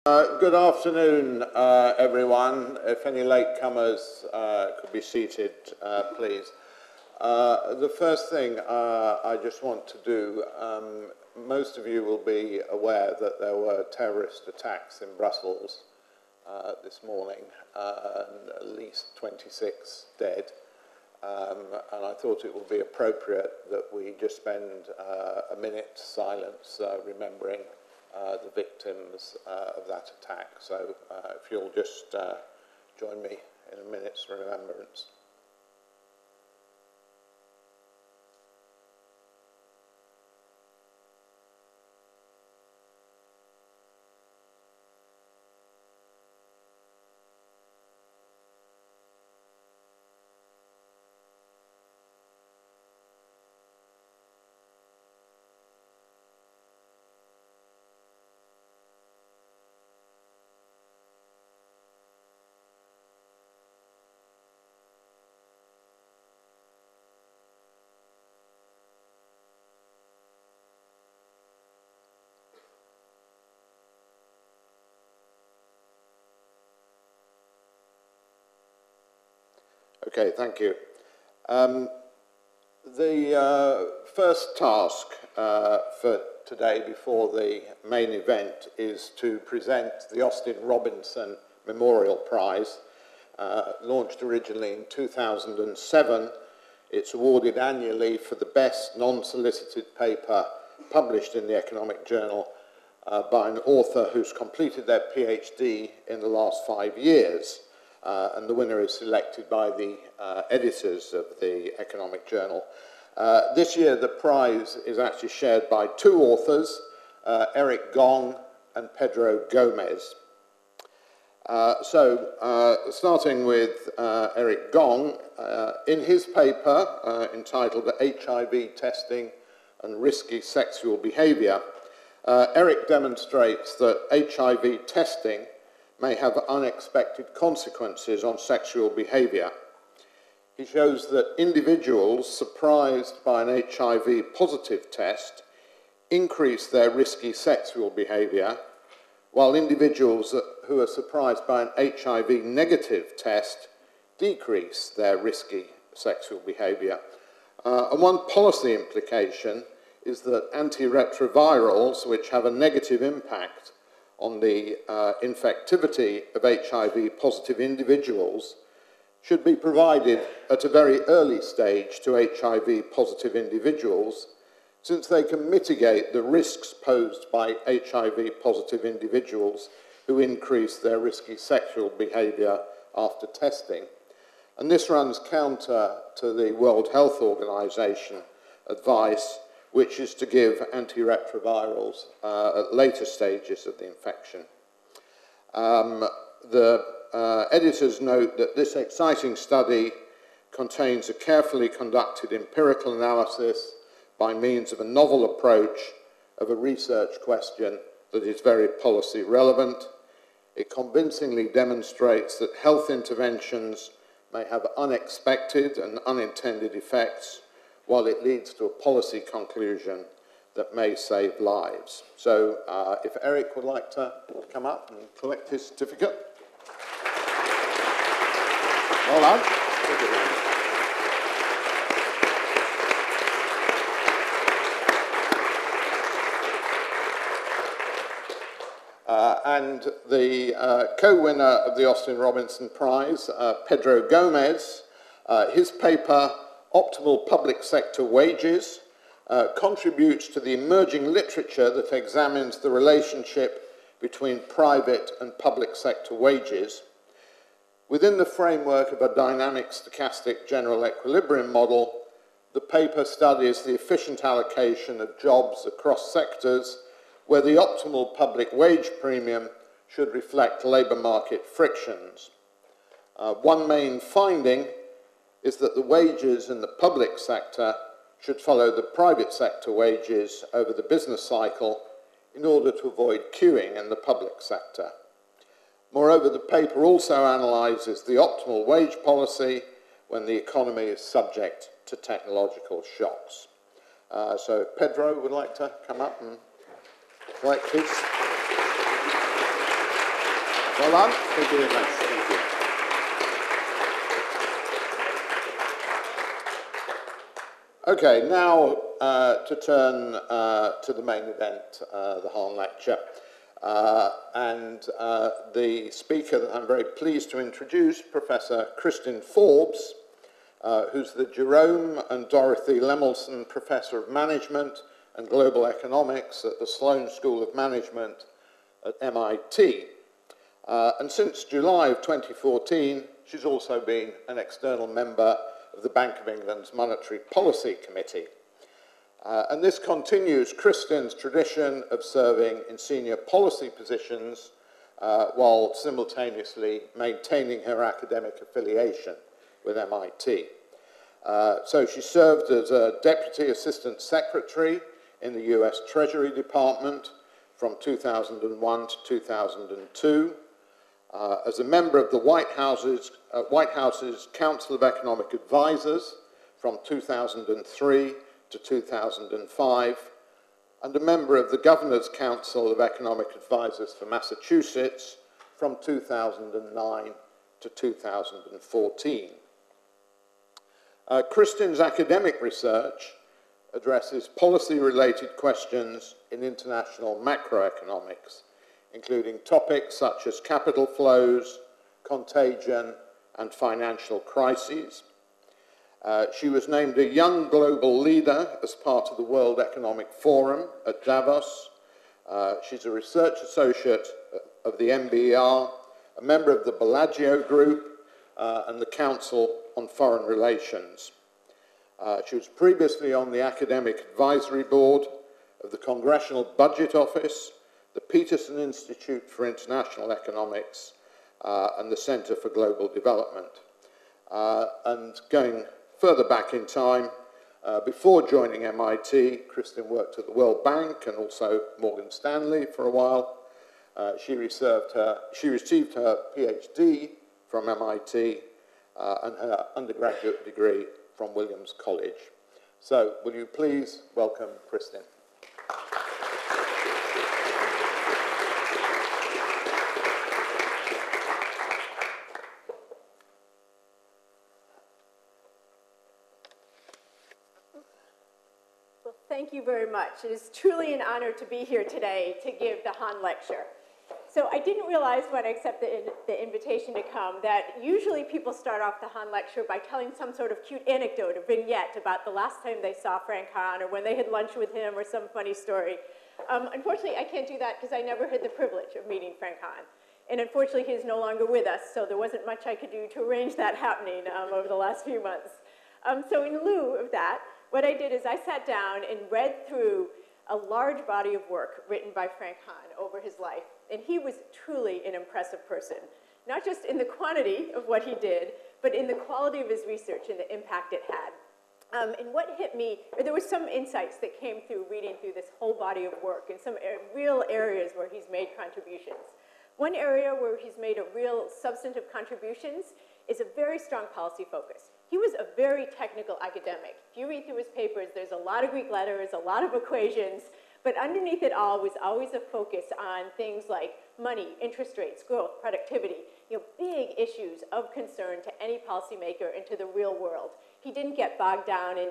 Good afternoon, everyone. If any latecomers could be seated, please. The first thing I just want to do, most of you will be aware that there were terrorist attacks in Brussels this morning, and at least 26 dead. And I thought it would be appropriate that we just spend a minute's silence remembering the victims of that attack. So if you'll just join me in a minute's remembrance. Okay, thank you. The first task for today before the main event is to present the Austin Robinson Memorial Prize. Launched originally in 2007, it's awarded annually for the best non-solicited paper published in the Economic Journal by an author who's completed their PhD in the last 5 years. And the winner is selected by the editors of the Economic Journal. This year, the prize is actually shared by two authors, Eric Gong and Pedro Gomez. Starting with Eric Gong, in his paper entitled HIV Testing and Risky Sexual Behavior, Eric demonstrates that HIV testing may have unexpected consequences on sexual behavior. He shows that individuals surprised by an HIV positive test increase their risky sexual behavior, while individuals who are surprised by an HIV negative test decrease their risky sexual behavior. And one policy implication is that antiretrovirals, which have a negative impact on the infectivity of HIV positive individuals, should be provided at a very early stage to HIV positive individuals, since they can mitigate the risks posed by HIV positive individuals who increase their risky sexual behavior after testing. And this runs counter to the World Health Organization advice, which is to give antiretrovirals at later stages of the infection. The editors note that this exciting study contains a carefully conducted empirical analysis by means of a novel approach of a research question that is very policy relevant. It convincingly demonstrates that health interventions may have unexpected and unintended effects, while it leads to a policy conclusion that may save lives. So if Eric would like to come up and collect his certificate. Well done. And the co-winner of the Austin Robinson Prize, Pedro Gomez, his paper, Optimal Public Sector Wages, contributes to the emerging literature that examines the relationship between private and public sector wages. Within the framework of a dynamic stochastic general equilibrium model, the paper studies the efficient allocation of jobs across sectors where the optimal public wage premium should reflect labour market frictions. One main finding is that the wages in the public sector should follow the private sector wages over the business cycle in order to avoid queuing in the public sector. Moreover, the paper also analyses the optimal wage policy when the economy is subject to technological shocks. So Pedro would like to come up and collect his. Well done. Thank you very much. Thank you. Okay, now to turn to the main event, the Hahn lecture. And the speaker that I'm very pleased to introduce, Professor Kristin Forbes, who's the Jerome and Dorothy Lemelson Professor of Management and Global Economics at the Sloan School of Management at MIT. And since July of 2014, she's also been an external member of the Bank of England's Monetary Policy Committee. And this continues Kristin's tradition of serving in senior policy positions while simultaneously maintaining her academic affiliation with MIT. So she served as a Deputy Assistant Secretary in the US Treasury Department from 2001 to 2002, as a member of the White House's Council of Economic Advisors from 2003 to 2005, and a member of the Governor's Council of Economic Advisors for Massachusetts from 2009 to 2014. Kristin's academic research addresses policy-related questions in international macroeconomics, including topics such as capital flows, contagion, and financial crises. She was named a Young Global Leader as part of the World Economic Forum at Davos. She's a research associate of the MBER, a member of the Bellagio Group, and the Council on Foreign Relations. She was previously on the Academic Advisory Board of the Congressional Budget Office, the Peterson Institute for International Economics, and the Center for Global Development. And going further back in time, before joining MIT, Kristin worked at the World Bank and also Morgan Stanley for a while. She received her PhD from MIT and her undergraduate degree from Williams College. So, will you please welcome Kristin? Well, thank you very much. It is truly an honor to be here today to give the Hahn lecture. So I didn't realize when I accepted the invitation to come that usually people start off the Hahn lecture by telling some sort of cute anecdote or vignette about the last time they saw Frank Hahn or when they had lunch with him or some funny story. Unfortunately, I can't do that because I never had the privilege of meeting Frank Hahn. And unfortunately, he is no longer with us, so there wasn't much I could do to arrange that happening over the last few months. So in lieu of that, what I did is I sat down and read through a large body of work written by Frank Hahn over his life. And he was truly an impressive person, not just in the quantity of what he did, but in the quality of his research and the impact it had. And what hit me, there were some insights that came through reading through this whole body of work and some real areas where he's made contributions. One area where he's made a real substantive contributions is a very strong policy focus. He was a very technical academic. If you read through his papers, there's a lot of Greek letters, a lot of equations, but underneath it all was always a focus on things like money, interest rates, growth, productivity, big issues of concern to any policymaker and to the real world. He didn't get bogged down in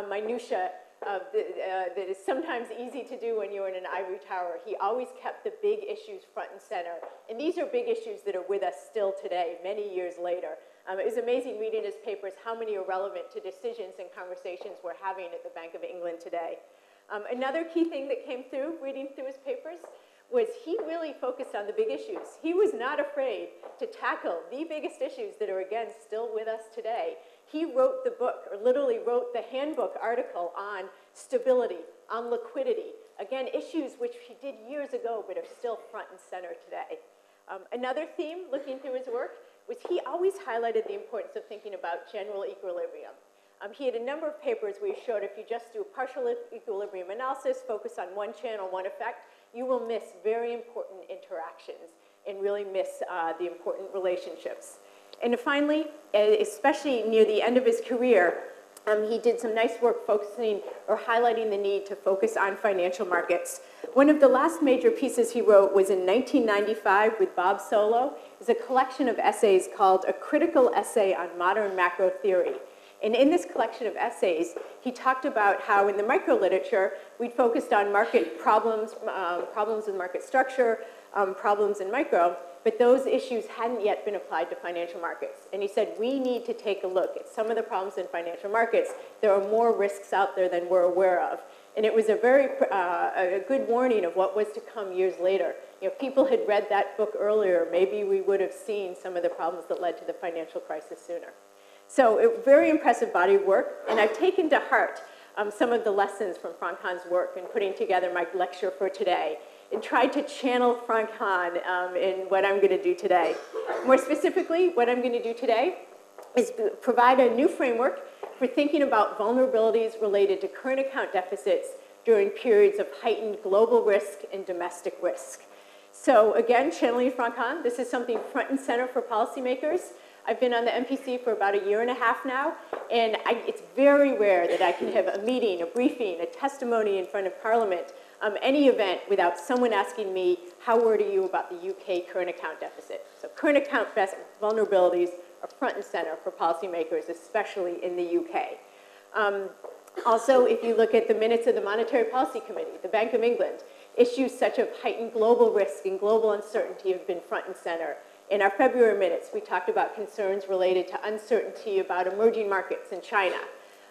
minutiae that is sometimes easy to do when you're in an ivory tower. He always kept the big issues front and center. And these are big issues that are with us still today, many years later. It was amazing reading his papers how many are relevant to decisions and conversations we're having at the Bank of England today. Another key thing that came through reading through his papers was he really focused on the big issues. He was not afraid to tackle the biggest issues that are, again, still with us today. He wrote the book, or literally wrote the handbook article on stability, on liquidity. Again, issues which he did years ago but are still front and center today. Another theme looking through his work was he always highlighted the importance of thinking about general equilibrium. He had a number of papers where he showed if you just do a partial equilibrium analysis, focus on one channel, one effect, you will miss very important interactions and really miss the important relationships. And finally, especially near the end of his career, he did some nice work focusing or highlighting the need to focus on financial markets. One of the last major pieces he wrote was in 1995 with Bob Solow. It's a collection of essays called A Critical Essay on Modern Macro Theory. And in this collection of essays, he talked about how in the micro literature, we'd focused on market problems, problems in market structure, problems in micro, but those issues hadn't yet been applied to financial markets. And he said, we need to take a look at some of the problems in financial markets. There are more risks out there than we're aware of. And it was a very a good warning of what was to come years later. You know, if people had read that book earlier, maybe we would have seen some of the problems that led to the financial crisis sooner. So a very impressive body of work, and I've taken to heart some of the lessons from Frank Hahn's work in putting together my lecture for today, and tried to channel Frank Hahn in what I'm going to do today. More specifically, what I'm going to do today is provide a new framework for thinking about vulnerabilities related to current account deficits during periods of heightened global risk and domestic risk. So again, channeling Frank Hahn, this is something front and center for policymakers. I've been on the MPC for about 1.5 years now, and it's very rare that I can have a meeting, a briefing, a testimony in front of Parliament, any event without someone asking me, how worried are you about the UK current account deficit? So current account vulnerabilities are front and center for policymakers, especially in the UK. Also, if you look at the minutes of the Monetary Policy Committee, the Bank of England, issues such as heightened global risk and global uncertainty have been front and center. In our February minutes, we talked about concerns related to uncertainty about emerging markets in China.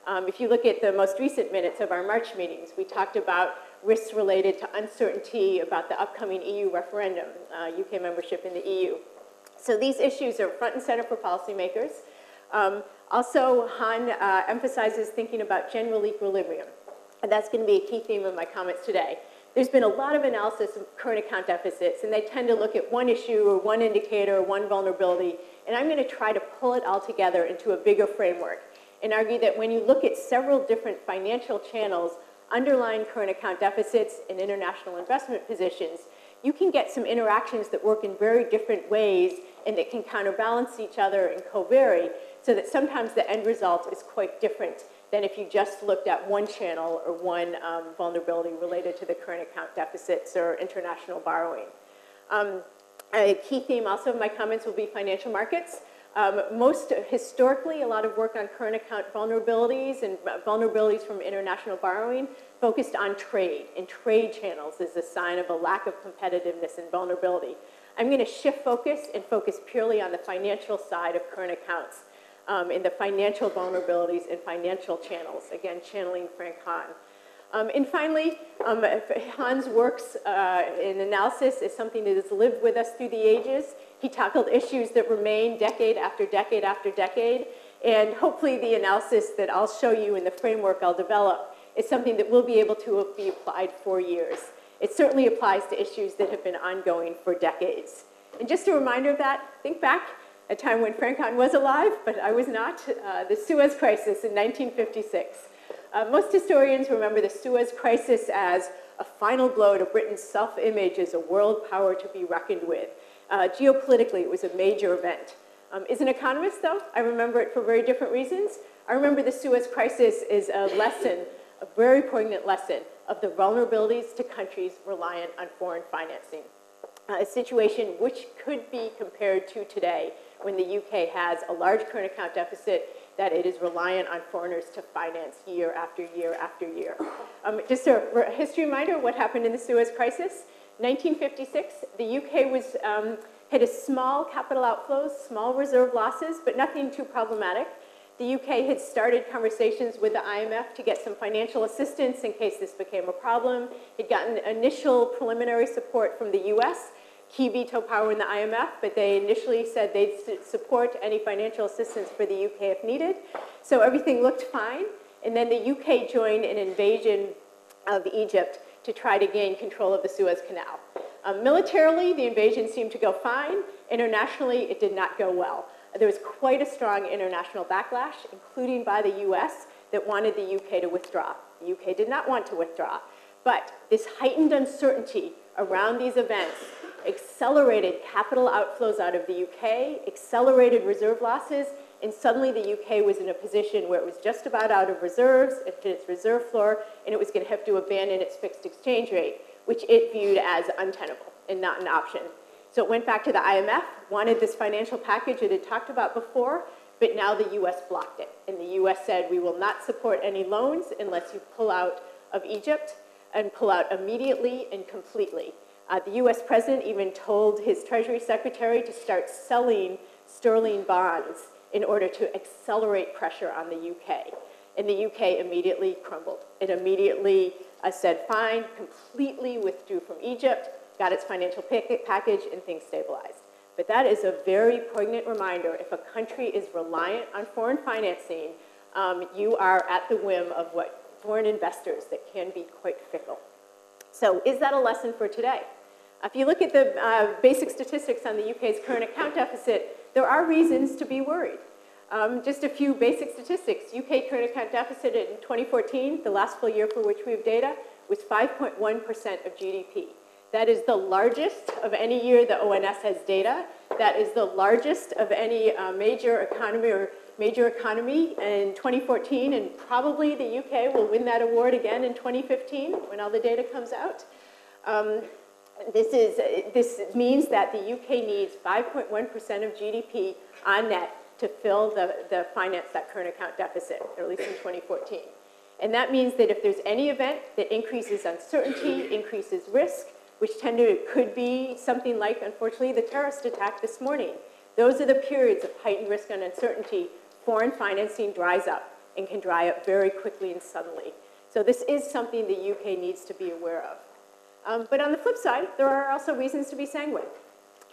If you look at the most recent minutes of our March meetings, we talked about risks related to uncertainty about the upcoming EU referendum, UK membership in the EU. So these issues are front and center for policymakers. Also, Hahn emphasizes thinking about general equilibrium, and that's going to be a key theme of my comments today. There's been a lot of analysis of current account deficits, and they tend to look at one issue or one indicator or one vulnerability, and I'm going to try to pull it all together into a bigger framework and argue that when you look at several different financial channels underlying current account deficits and international investment positions, you can get some interactions that work in very different ways and that can counterbalance each other and co-vary, so that sometimes the end result is quite different than if you just looked at one channel or one vulnerability related to the current account deficits or international borrowing. A key theme also of my comments will be financial markets. Most historically, a lot of work on current account vulnerabilities and vulnerabilities from international borrowing focused on trade, and trade channels is a sign of a lack of competitiveness and vulnerability. I'm going to shift focus and focus purely on the financial side of current accounts, in the financial vulnerabilities and financial channels, again, channeling Frank Hahn. And finally, Hahn's works in analysis is something that has lived with us through the ages. He tackled issues that remain decade after decade after decade, and hopefully the analysis that I'll show you in the framework I'll develop is something that will be able to be applied for years. It certainly applies to issues that have been ongoing for decades. And just a reminder of that, think back, a time when Frank Hahn was alive, but I was not, the Suez Crisis in 1956. Most historians remember the Suez Crisis as a final blow to Britain's self-image as a world power to be reckoned with. Geopolitically, it was a major event. As an economist, though, I remember it for very different reasons. I remember the Suez Crisis is a lesson, a very poignant lesson, of the vulnerabilities to countries reliant on foreign financing. A situation which could be compared to today, when the UK has a large current account deficit that it is reliant on foreigners to finance year after year after year. Just a history reminder of what happened in the Suez Crisis. 1956, the UK had a small capital outflows, small reserve losses, but nothing too problematic. The UK had started conversations with the IMF to get some financial assistance in case this became a problem. Had gotten initial preliminary support from the US, key veto power in the IMF, but they initially said they'd support any financial assistance for the UK if needed. So everything looked fine. And then the UK joined an invasion of Egypt to try to gain control of the Suez Canal. Militarily, the invasion seemed to go fine. Internationally, it did not go well. There was quite a strong international backlash, including by the US, that wanted the UK to withdraw. The UK did not want to withdraw. But this heightened uncertainty around these events accelerated capital outflows out of the UK, accelerated reserve losses, and suddenly the UK was in a position where it was just about out of reserves, it hit its reserve floor, and it was going to have to abandon its fixed exchange rate, which it viewed as untenable and not an option. So it went back to the IMF, wanted this financial package it had talked about before, but now the US blocked it. And the US said, we will not support any loans unless you pull out of Egypt and pull out immediately and completely. The US president even told his Treasury Secretary to start selling sterling bonds in order to accelerate pressure on the UK. And the UK immediately crumbled. It immediately said, fine, completely withdrew from Egypt, got its financial package, and things stabilized. But that is a very poignant reminder. If a country is reliant on foreign financing, you are at the whim of what foreign investors that can be quite fickle. So is that a lesson for today? If you look at the basic statistics on the UK's current account deficit, there are reasons to be worried. Just a few basic statistics. UK current account deficit in 2014, the last full year for which we have data, was 5.1% of GDP. That is the largest of any year the ONS has data. That is the largest of any major economy in 2014, and probably the UK will win that award again in 2015 when all the data comes out. This means that the UK needs 5.1% of GDP on net to finance that current account deficit, or at least in 2014. And that means that if there's any event that increases uncertainty, increases risk, which could be something like, unfortunately, the terrorist attack this morning. Those are the periods of heightened risk and uncertainty. Foreign financing dries up and can dry up very quickly and suddenly. So this is something the UK needs to be aware of. But on the flip side, there are also reasons to be sanguine.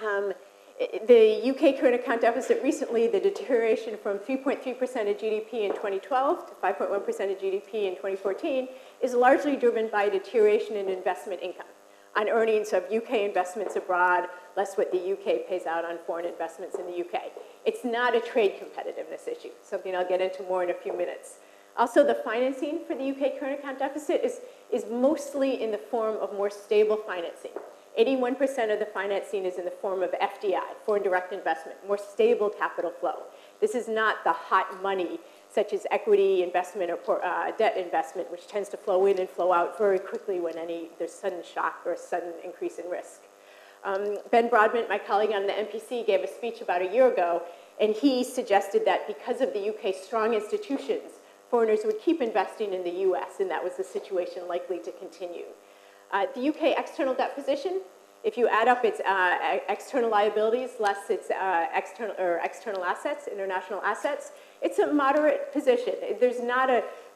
The UK current account deficit recently, the deterioration from 3.3% of GDP in 2012 to 5.1% of GDP in 2014 is largely driven by deterioration in investment income on earnings of UK investments abroad, less what the UK pays out on foreign investments in the UK. It's not a trade competitiveness issue, something I'll get into more in a few minutes. Also, the financing for the UK current account deficit is mostly in the form of more stable financing. 81% of the financing is in the form of FDI, foreign direct investment, more stable capital flow. This is not the hot money, such as equity investment or debt investment, which tends to flow in and flow out very quickly when there's sudden shock or a sudden increase in risk. Ben Broadbent, my colleague on the MPC, gave a speech about a year ago, and he suggested that because of the UK's strong institutions, foreigners would keep investing in the US, and that was the situation likely to continue. The UK external debt position, if you add up its external liabilities less its external assets, international assets, it's a moderate position. There's not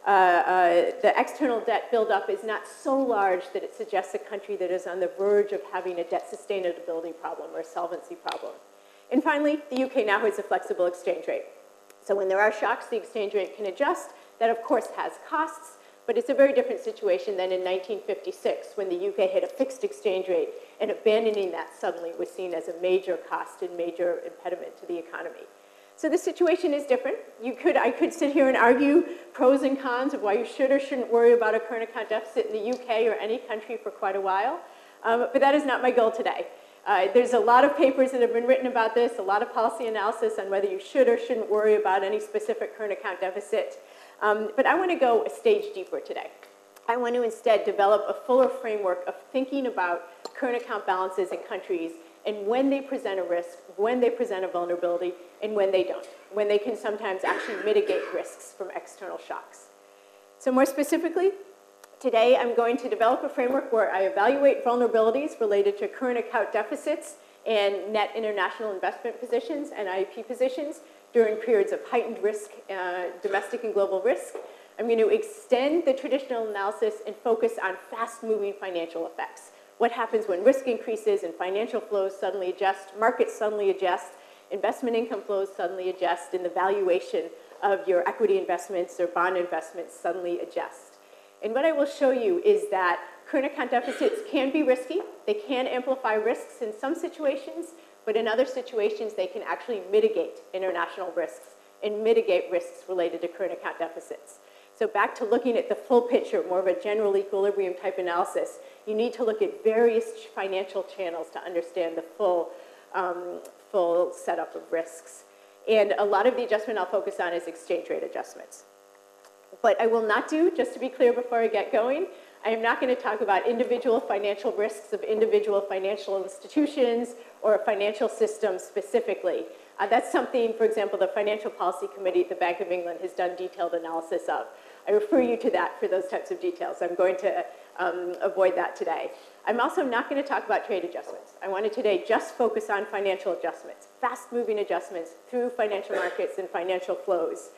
the external debt buildup is not so large that it suggests a country that is on the verge of having a debt sustainability problem or a solvency problem. And finally, the UK now has a flexible exchange rate. So when there are shocks, the exchange rate can adjust. That, of course, has costs, but it's a very different situation than in 1956 when the UK had a fixed exchange rate, and abandoning that suddenly was seen as a major cost and major impediment to the economy. So this situation is different. I could sit here and argue pros and cons of why you should or shouldn't worry about a current account deficit in the UK or any country for quite a while, but that is not my goal today. There's a lot of papers that have been written about this, a lot of policy analysis on whether you should or shouldn't worry about any specific current account deficit. But I want to go a stage deeper today. I want to instead develop a fuller framework of thinking about current account balances in countries and when they present a risk, when they present a vulnerability, and when they don't, when they can sometimes actually mitigate risks from external shocks. So more specifically, today I'm going to develop a framework where I evaluate vulnerabilities related to current account deficits and net international investment positions and IEP positions during periods of heightened risk, domestic and global risk. I'm going to extend the traditional analysis and focus on fast-moving financial effects. What happens when risk increases and financial flows suddenly adjust, markets suddenly adjust, investment income flows suddenly adjust, and the valuation of your equity investments or bond investments suddenly adjust. And what I will show you is that current account deficits can be risky. They can amplify risks in some situations, but in other situations, they can actually mitigate international risks and mitigate risks related to current account deficits. So back to looking at the full picture, more of a general equilibrium type analysis, you need to look at various financial channels to understand the full setup of risks. And a lot of the adjustment I'll focus on is exchange rate adjustments. What I will not do, just to be clear before I get going, I am not going to talk about individual financial risks of individual financial institutions or financial systems specifically. That's something, for example, the Financial Policy Committee at the Bank of England has done detailed analysis of. I refer you to that for those types of details. I'm going to avoid that today. I'm also not going to talk about trade adjustments. I want to today just focus on financial adjustments, fast-moving adjustments through financial markets and financial flows.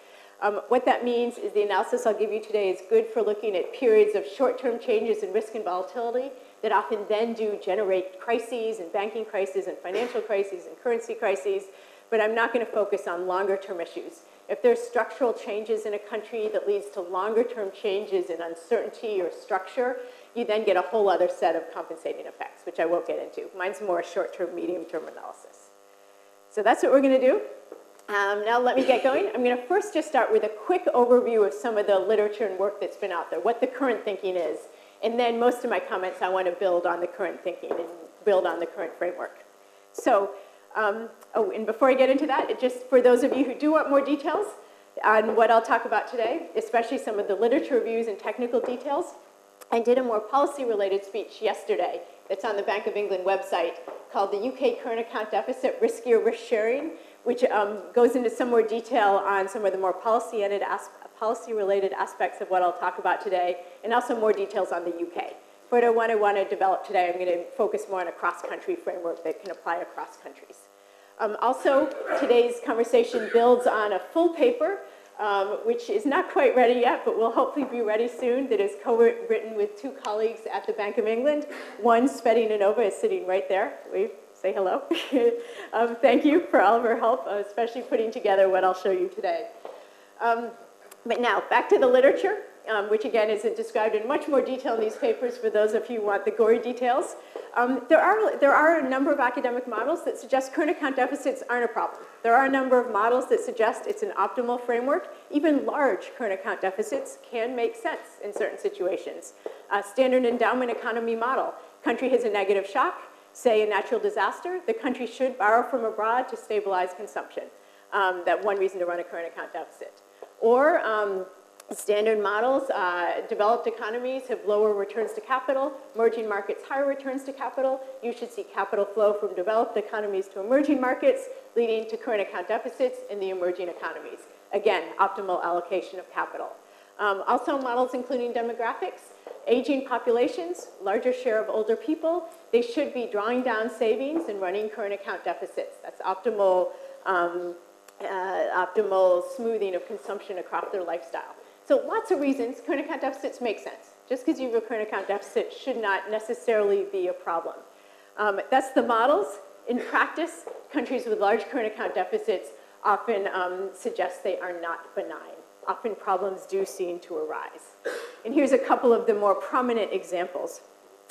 What that means is the analysis I'll give you today is good for looking at periods of short-term changes in risk and volatility that often then do generate crises and banking crises and financial crises and currency crises, but I'm not going to focus on longer-term issues. If there's structural changes in a country that leads to longer-term changes in uncertainty or structure, you then get a whole other set of compensating effects, which I won't get into. Mine's more a short-term, medium-term analysis. So that's what we're going to do. Now let me get going. I'm going to first just start with a quick overview of some of the literature and work that's been out there, what the current thinking is. And then most of my comments, I want to build on the current thinking and build on the current framework. So, and before I get into that, just for those of you who do want more details on what I'll talk about today, especially some of the literature reviews and technical details, I did a more policy-related speech yesterday that's on the Bank of England website called the UK Current Account Deficit, Riskier Risk Sharing, which goes into some more detail on some of the more policy-related aspects of what I'll talk about today, and also more details on the UK. For what I want to develop today, I'm going to focus more on a cross-country framework that can apply across countries. Also, today's conversation builds on a full paper, which is not quite ready yet, but will hopefully be ready soon, that is co-written with two colleagues at the Bank of England. One, Sveti Nanova, is sitting right there. Say hello. Thank you for all of her help, especially putting together what I'll show you today. But now, back to the literature, which again is described in much more detail in these papers for those of you who want the gory details. There are a number of academic models that suggest current account deficits aren't a problem. There are a number of models that suggest it's an optimal framework. Even large current account deficits can make sense in certain situations. Standard endowment economy model. Country has a negative shock, say a natural disaster, the country should borrow from abroad to stabilize consumption. That's one reason to run a current account deficit. Or standard models, developed economies have lower returns to capital, emerging markets higher returns to capital. You should see capital flow from developed economies to emerging markets, leading to current account deficits in the emerging economies. Again, optimal allocation of capital. Also models including demographics, aging populations, larger share of older people. They should be drawing down savings and running current account deficits. That's optimal, optimal smoothing of consumption across their lifestyle. So lots of reasons current account deficits make sense. Just because you have a current account deficit should not necessarily be a problem. That's the models. In practice, countries with large current account deficits often suggest they are not benign. Often problems do seem to arise. And here's a couple of the more prominent examples.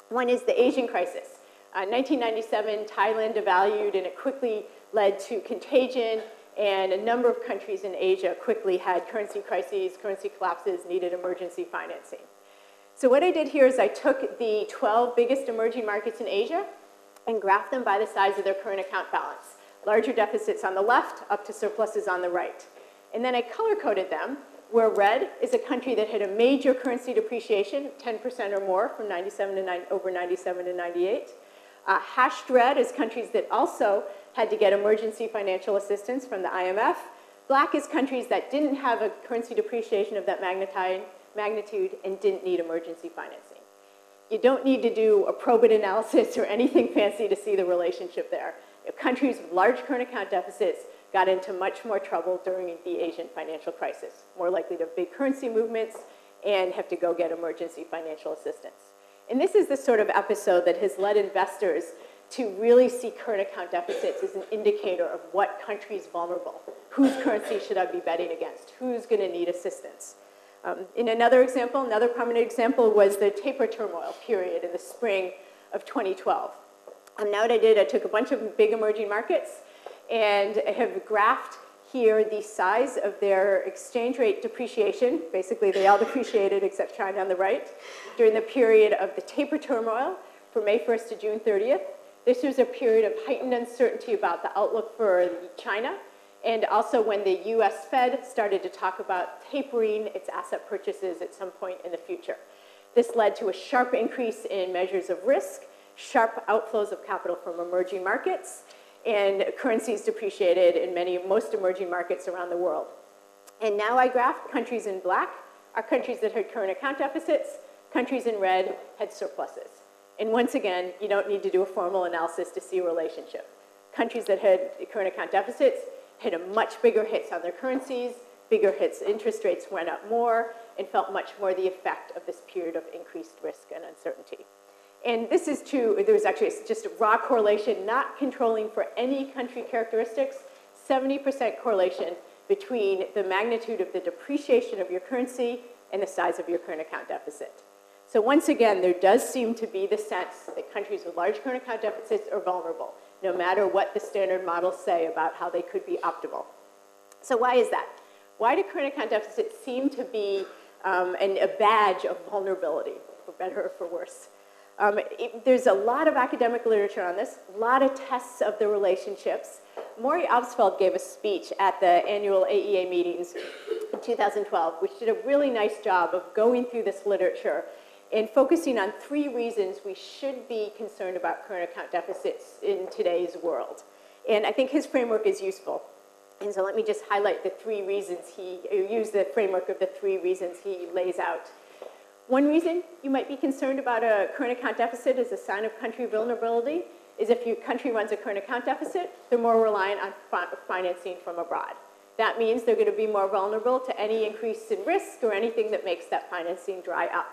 One is the Asian crisis. 1997, Thailand devalued, and it quickly led to contagion, and a number of countries in Asia quickly had currency crises, currency collapses, needed emergency financing. So what I did here is I took the 12 biggest emerging markets in Asia and graphed them by the size of their current account balance. Larger deficits on the left, up to surpluses on the right. And then I color-coded them, where red is a country that had a major currency depreciation, 10% or more from over 97 to 98. Hashed red is countries that also had to get emergency financial assistance from the IMF. Black is countries that didn't have a currency depreciation of that magnitude and didn't need emergency financing. You don't need to do a probit analysis or anything fancy to see the relationship there. Countries with large current account deficits got into much more trouble during the Asian financial crisis, more likely to have big currency movements and have to go get emergency financial assistance. And this is the sort of episode that has led investors to really see current account deficits as an indicator of what country is vulnerable, whose currency should I be betting against, who's going to need assistance. In another example, another prominent example was the taper turmoil period in the spring of 2012. Now what I did, I took a bunch of big emerging markets and have graphed here the size of their exchange rate depreciation. Basically, they all depreciated except China on the right during the period of the taper turmoil from May 1st to June 30th. This was a period of heightened uncertainty about the outlook for China and also when the US Fed started to talk about tapering its asset purchases at some point in the future. This led to a sharp increase in measures of risk, sharp outflows of capital from emerging markets, and currencies depreciated in most emerging markets around the world. And now I graphed countries in black are countries that had current account deficits, countries in red had surpluses. And once again, you don't need to do a formal analysis to see a relationship. Countries that had current account deficits had a much bigger hits on their currencies, bigger hits, interest rates went up more, and felt much more the effect of this period of increased risk and uncertainty. And this is true, there's actually just a raw correlation, not controlling for any country characteristics, 70% correlation between the magnitude of the depreciation of your currency and the size of your current account deficit. So once again, there does seem to be the sense that countries with large current account deficits are vulnerable, no matter what the standard models say about how they could be optimal. So why is that? Why do current account deficits seem to be a badge of vulnerability, for better or for worse? There's a lot of academic literature on this, a lot of tests of the relationships. Maury Obstfeld gave a speech at the annual AEA meetings in 2012, which did a really nice job of going through this literature and focusing on 3 reasons we should be concerned about current account deficits in today's world. And I think his framework is useful. And so let me just highlight the 3 reasons use the framework of the 3 reasons he lays out. One reason you might be concerned about a current account deficit as a sign of country vulnerability is if your country runs a current account deficit, they're more reliant on financing from abroad. That means they're going to be more vulnerable to any increase in risk or anything that makes that financing dry up.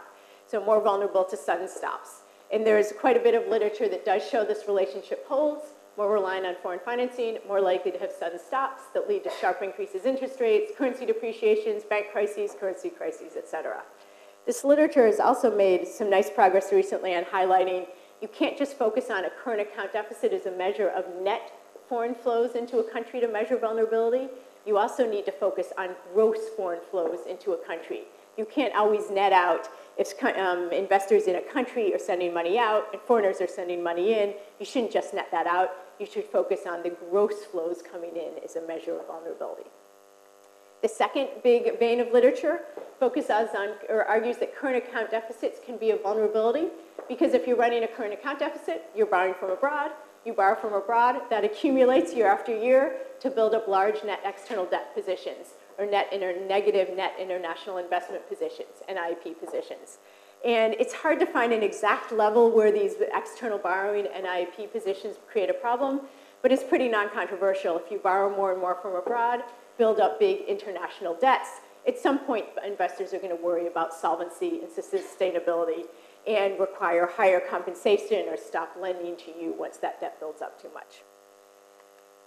So more vulnerable to sudden stops. And there's quite a bit of literature that does show this relationship holds, more reliant on foreign financing, more likely to have sudden stops that lead to sharp increases in interest rates, currency depreciations, bank crises, currency crises, et cetera. This literature has also made some nice progress recently on highlighting you can't just focus on a current account deficit as a measure of net foreign flows into a country to measure vulnerability. You also need to focus on gross foreign flows into a country. You can't always net out if investors in a country are sending money out and foreigners are sending money in. You shouldn't just net that out. You should focus on the gross flows coming in as a measure of vulnerability. The second big vein of literature focuses on or argues that current account deficits can be a vulnerability because if you're running a current account deficit, you're borrowing from abroad. You borrow from abroad, that accumulates year after year to build up large net external debt positions or negative net international investment positions, NIP positions. And it's hard to find an exact level where these external borrowing and NIP positions create a problem, but it's pretty non-controversial. If you borrow more and more from abroad, build up big international debts, at some point investors are going to worry about solvency and sustainability and require higher compensation or stop lending to you once that debt builds up too much.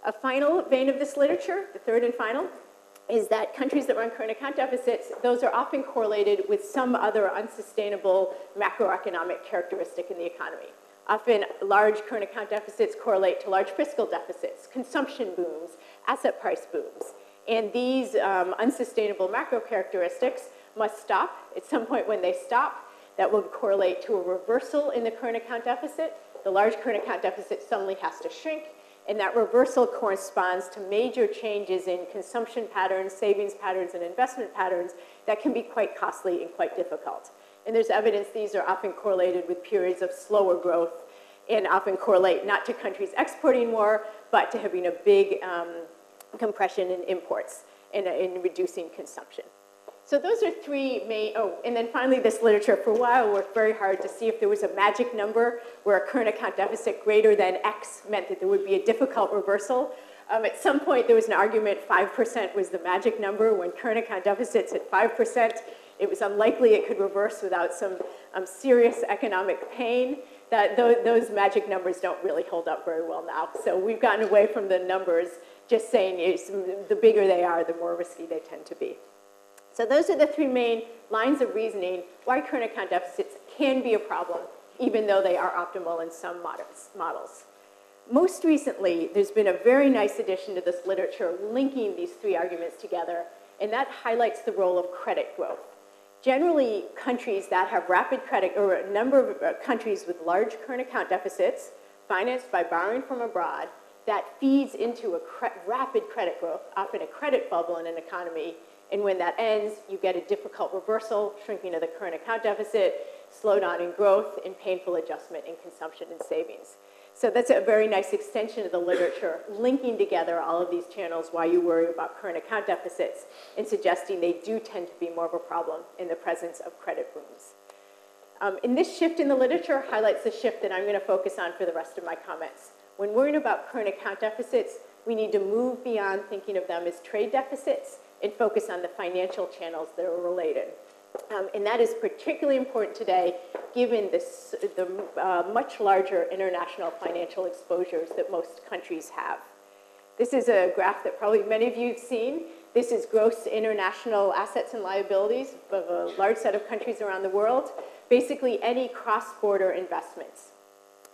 A final vein of this literature, the third and final, is that countries that run current account deficits, those are often correlated with some other unsustainable macroeconomic characteristic in the economy. Often large current account deficits correlate to large fiscal deficits, consumption booms, asset price booms. And these unsustainable macro characteristics must stop. At some point when they stop, that will correlate to a reversal in the current account deficit. The large current account deficit suddenly has to shrink, and that reversal corresponds to major changes in consumption patterns, savings patterns, and investment patterns that can be quite costly and quite difficult. And there's evidence these are often correlated with periods of slower growth and often correlate not to countries exporting more, but to having a big compression in imports and in reducing consumption. So those are 3 main, and then finally this literature for a while worked very hard to see if there was a magic number where a current account deficit greater than X meant that there would be a difficult reversal. At some point there was an argument 5% was the magic number. When current account deficits at 5%, it was unlikely it could reverse without some serious economic pain. That those magic numbers don't really hold up very well now. So we've gotten away from the numbers, just saying the bigger they are, the more risky they tend to be. So those are the 3 main lines of reasoning why current account deficits can be a problem, even though they are optimal in some models. Most recently, there's been a very nice addition to this literature linking these 3 arguments together, and that highlights the role of credit growth. Generally, countries that have rapid credit, or a number of countries with large current account deficits, financed by borrowing from abroad, that feeds into a rapid credit growth, often a credit bubble in an economy. And when that ends, you get a difficult reversal, shrinking of the current account deficit, slowdown in growth, and painful adjustment in consumption and savings. So that's a very nice extension of the literature, linking together all of these channels why you worry about current account deficits and suggesting they do tend to be more of a problem in the presence of credit booms. And this shift in the literature highlights the shift that I'm going to focus on for the rest of my comments. When worrying about current account deficits, we need to move beyond thinking of them as trade deficits and focus on the financial channels that are related. And that is particularly important today, given the much larger international financial exposures that most countries have. This is a graph that probably many of you have seen. This is gross international assets and liabilities of a large set of countries around the world. Basically, any cross-border investments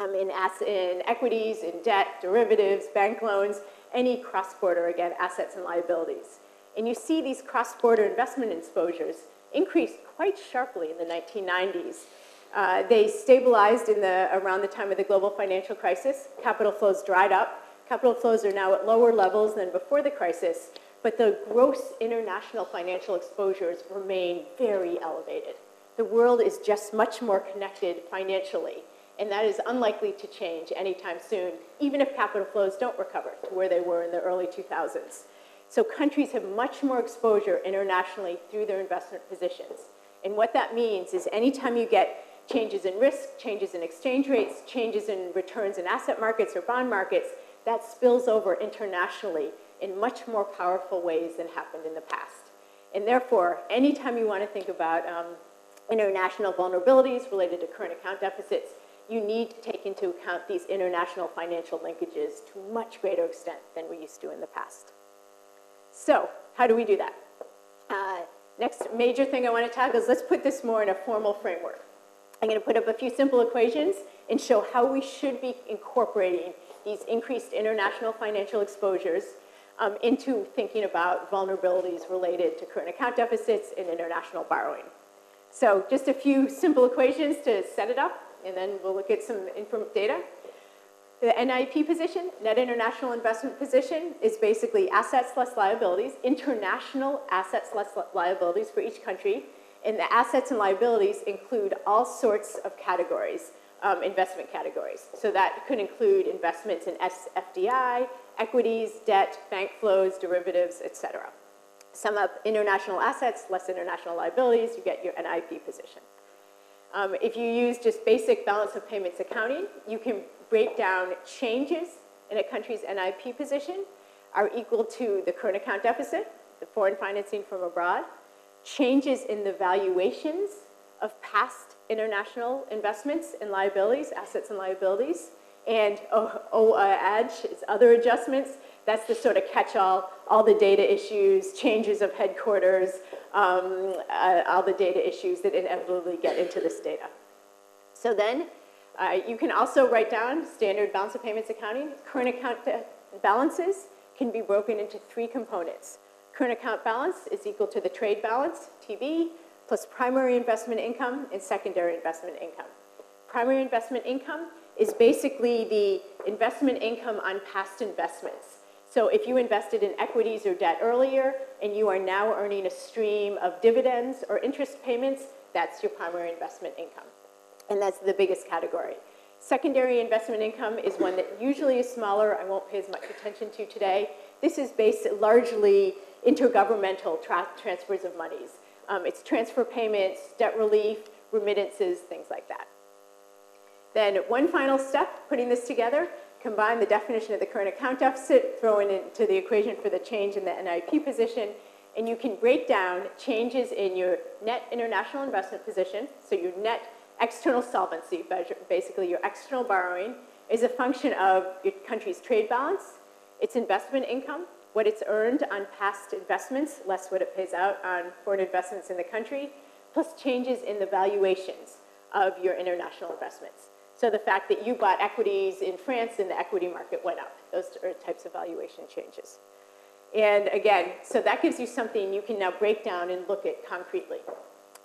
in equities, in debt, derivatives, bank loans, any cross-border, again, assets and liabilities. And you see these cross-border investment exposures increased quite sharply in the 1990s. They stabilized around the time of the global financial crisis. Capital flows dried up. Capital flows are now at lower levels than before the crisis, but the gross international financial exposures remain very elevated. The world is just much more connected financially, and that is unlikely to change anytime soon, even if capital flows don't recover to where they were in the early 2000s. So countries have much more exposure internationally through their investment positions. And what that means is anytime you get changes in risk, changes in exchange rates, changes in returns in asset markets or bond markets, that spills over internationally in much more powerful ways than happened in the past. And therefore, anytime you want to think about international vulnerabilities related to current account deficits, you need to take into account these international financial linkages to a much greater extent than we used to in the past. So, how do we do that? Next major thing I want to tackle is let's put this more in a formal framework. I'm going to put up a few simple equations and show how we should be incorporating these increased international financial exposures into thinking about vulnerabilities related to current account deficits and international borrowing. So just a few simple equations to set it up, and then we'll look at some data. The NIP position, net international investment position, is basically assets less liabilities, international assets less liabilities for each country. And the assets and liabilities include all sorts of categories, investment categories. So that could include investments in FDI, equities, debt, bank flows, derivatives, et cetera. Sum up international assets, less international liabilities, you get your NIP position. If you use just basic balance of payments accounting, you can break down changes in a country's NIP position are equal to the current account deficit, the foreign financing from abroad, changes in the valuations of past international investments and liabilities, assets and liabilities, and other adjustments. That's the sort of catch-all, all the data issues, changes of headquarters, all the data issues that inevitably get into this data. So then you can also write down standard balance of payments accounting. Current account balances can be broken into three components. Current account balance is equal to the trade balance, TB, plus primary investment income and secondary investment income. Primary investment income is basically the investment income on past investments. So if you invested in equities or debt earlier and you are now earning a stream of dividends or interest payments, that's your primary investment income. And that's the biggest category. Secondary investment income is one that usually is smaller. I won't pay as much attention to today. This is based largely intergovernmental transfers of monies. It's transfer payments, debt relief, remittances, things like that. Then one final step, putting this together, combine the definition of the current account deficit, throw it into the equation for the change in the NIP position, and you can break down changes in your net international investment position, so your net external solvency, basically your external borrowing, is a function of your country's trade balance, its investment income, what it's earned on past investments, less what it pays out on foreign investments in the country, plus changes in the valuations of your international investments. So the fact that you bought equities in France and the equity market went up. Those are types of valuation changes. And again, so that gives you something you can now break down and look at concretely.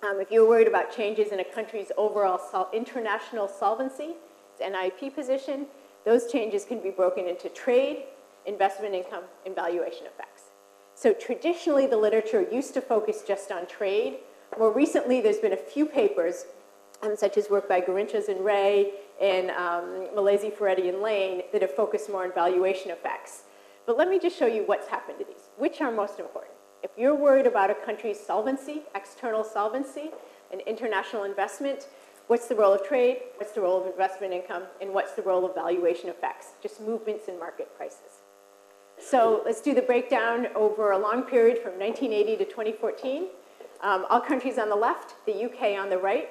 If you're worried about changes in a country's overall international solvency, its NIP position, those changes can be broken into trade, investment income, and valuation effects. So traditionally, the literature used to focus just on trade. More recently, there's been a few papers, such as work by Garinchas and Ray and Malaysi, Ferretti, and Lane, that have focused more on valuation effects. But let me just show you what's happened to these. Which are most important? If you're worried about a country's solvency, external solvency, and international investment, what's the role of trade, what's the role of investment income, and what's the role of valuation effects, just movements in market prices. So let's do the breakdown over a long period from 1980 to 2014. All countries on the left, the UK on the right.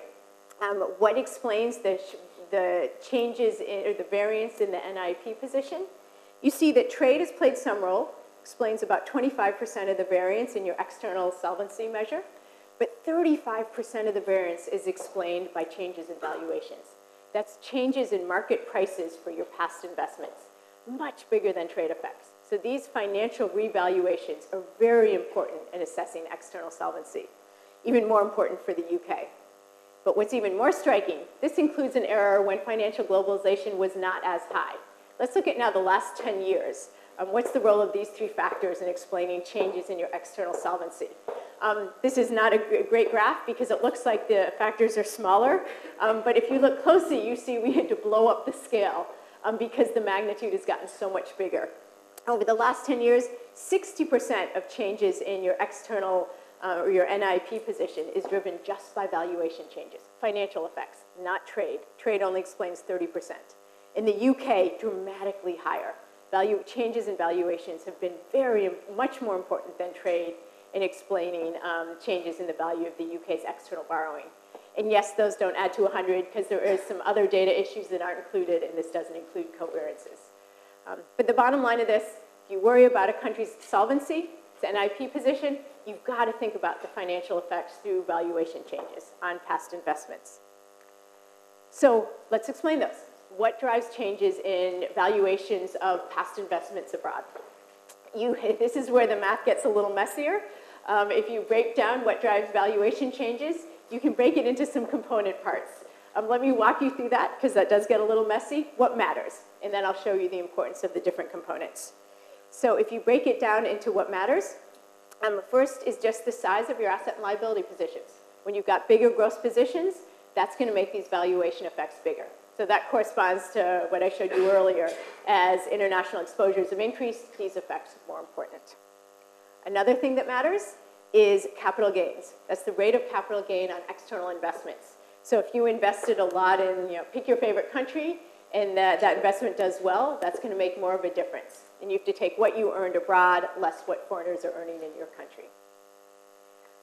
What explains the changes or the variance in the NIP position? You see that trade has played some role, explains about 25% of the variance in your external solvency measure, but 35% of the variance is explained by changes in valuations. That's changes in market prices for your past investments, much bigger than trade effects. So these financial revaluations are very important in assessing external solvency, even more important for the UK. But what's even more striking, this includes an era when financial globalization was not as high. Let's look at now the last 10 years. What's the role of these three factors in explaining changes in your external solvency? This is not a great graph because it looks like the factors are smaller. But if you look closely, you see we had to blow up the scale because the magnitude has gotten so much bigger. Over the last 10 years, 60% of changes in your external or your NIP position is driven just by valuation changes, financial effects, not trade. Trade only explains 30%. In the UK, dramatically higher. Changes in valuations have been much more important than trade in explaining changes in the value of the UK's external borrowing. And yes, those don't add to 100 because there is some other data issues that aren't included, and this doesn't include covariances. But the bottom line of this, if you worry about a country's solvency, its NIP position, you've got to think about the financial effects through valuation changes on past investments. So let's explain those. What drives changes in valuations of past investments abroad? This is where the math gets a little messier. If you break down what drives valuation changes, you can break it into some component parts. Let me walk you through that because that does get a little messy. What matters? And then I'll show you the importance of the different components. So if you break it down into what matters, first is just the size of your asset and liability positions. When you've got bigger gross positions, that's going to make these valuation effects bigger. So that corresponds to what I showed you earlier. As international exposures have increased, these effects are more important. Another thing that matters is capital gains. That's the rate of capital gain on external investments. So if you invested a lot in, pick your favorite country, and that investment does well, that's going to make more of a difference. And you have to take what you earned abroad less what foreigners are earning in your country.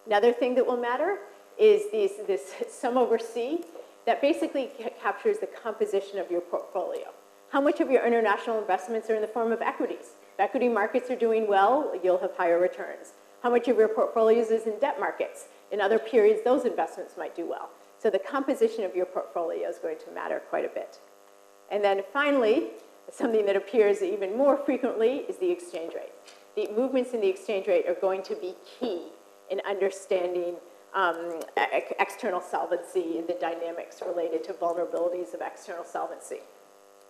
Another thing that will matter is this sum over C that basically captures the composition of your portfolio. How much of your international investments are in the form of equities? If equity markets are doing well, you'll have higher returns. How much of your portfolios is in debt markets? In other periods, those investments might do well. So the composition of your portfolio is going to matter quite a bit. And then finally, something that appears even more frequently is the exchange rate. The movements in the exchange rate are going to be key in understanding external solvency and the dynamics related to vulnerabilities of external solvency.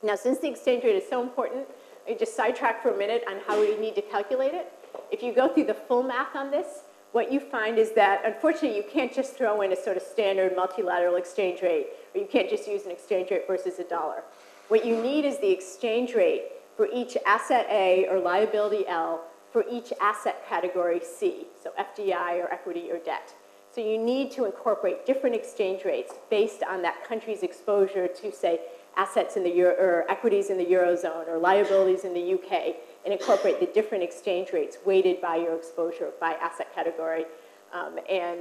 Now, since the exchange rate is so important, I just sidetrack for a minute on how we need to calculate it. If you go through the full math on this, what you find is that, unfortunately, you can't just throw in a sort of standard multilateral exchange rate, or you can't just use an exchange rate versus a dollar. What you need is the exchange rate for each asset A or liability L for each asset category C, so FDI or equity or debt. So you need to incorporate different exchange rates based on that country's exposure to, say, assets in the or equities in the Eurozone or liabilities in the UK, and incorporate the different exchange rates weighted by your exposure by asset category and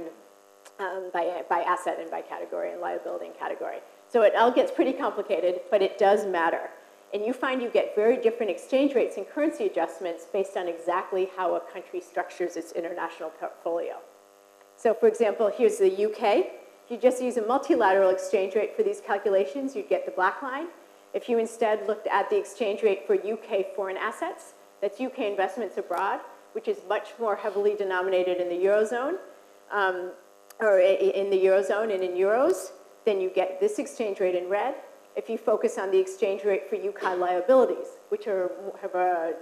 by asset and by category and liability and category. So it all gets pretty complicated, but it does matter. And you find you get very different exchange rates and currency adjustments based on exactly how a country structures its international portfolio. So for example, here's the UK. If you just use a multilateral exchange rate for these calculations, you'd get the black line. If you instead looked at the exchange rate for UK foreign assets, that's UK investments abroad, which is much more heavily denominated in the Eurozone, or in the Eurozone and in euros, then you get this exchange rate in red. if you focus on the exchange rate for UK liabilities, which have a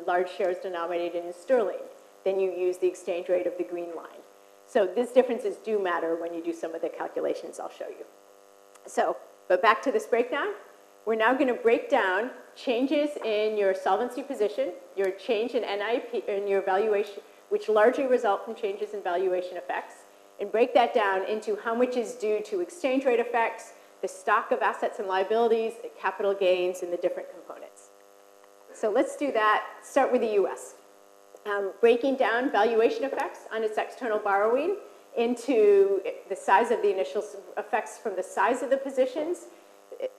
large shares denominated in sterling. Then you use the exchange rate of the green line. So these differences do matter when you do some of the calculations I'll show you. So, but back to this breakdown. We're now going to break down changes in your solvency position, your change in NIP, and your valuation, which largely result from changes in valuation effects, and break that down into how much is due to exchange rate effects, the stock of assets and liabilities, the capital gains, and the different components. So let's do that. Start with the US. Breaking down valuation effects on its external borrowing into the size of the initial effects from the size of the positions,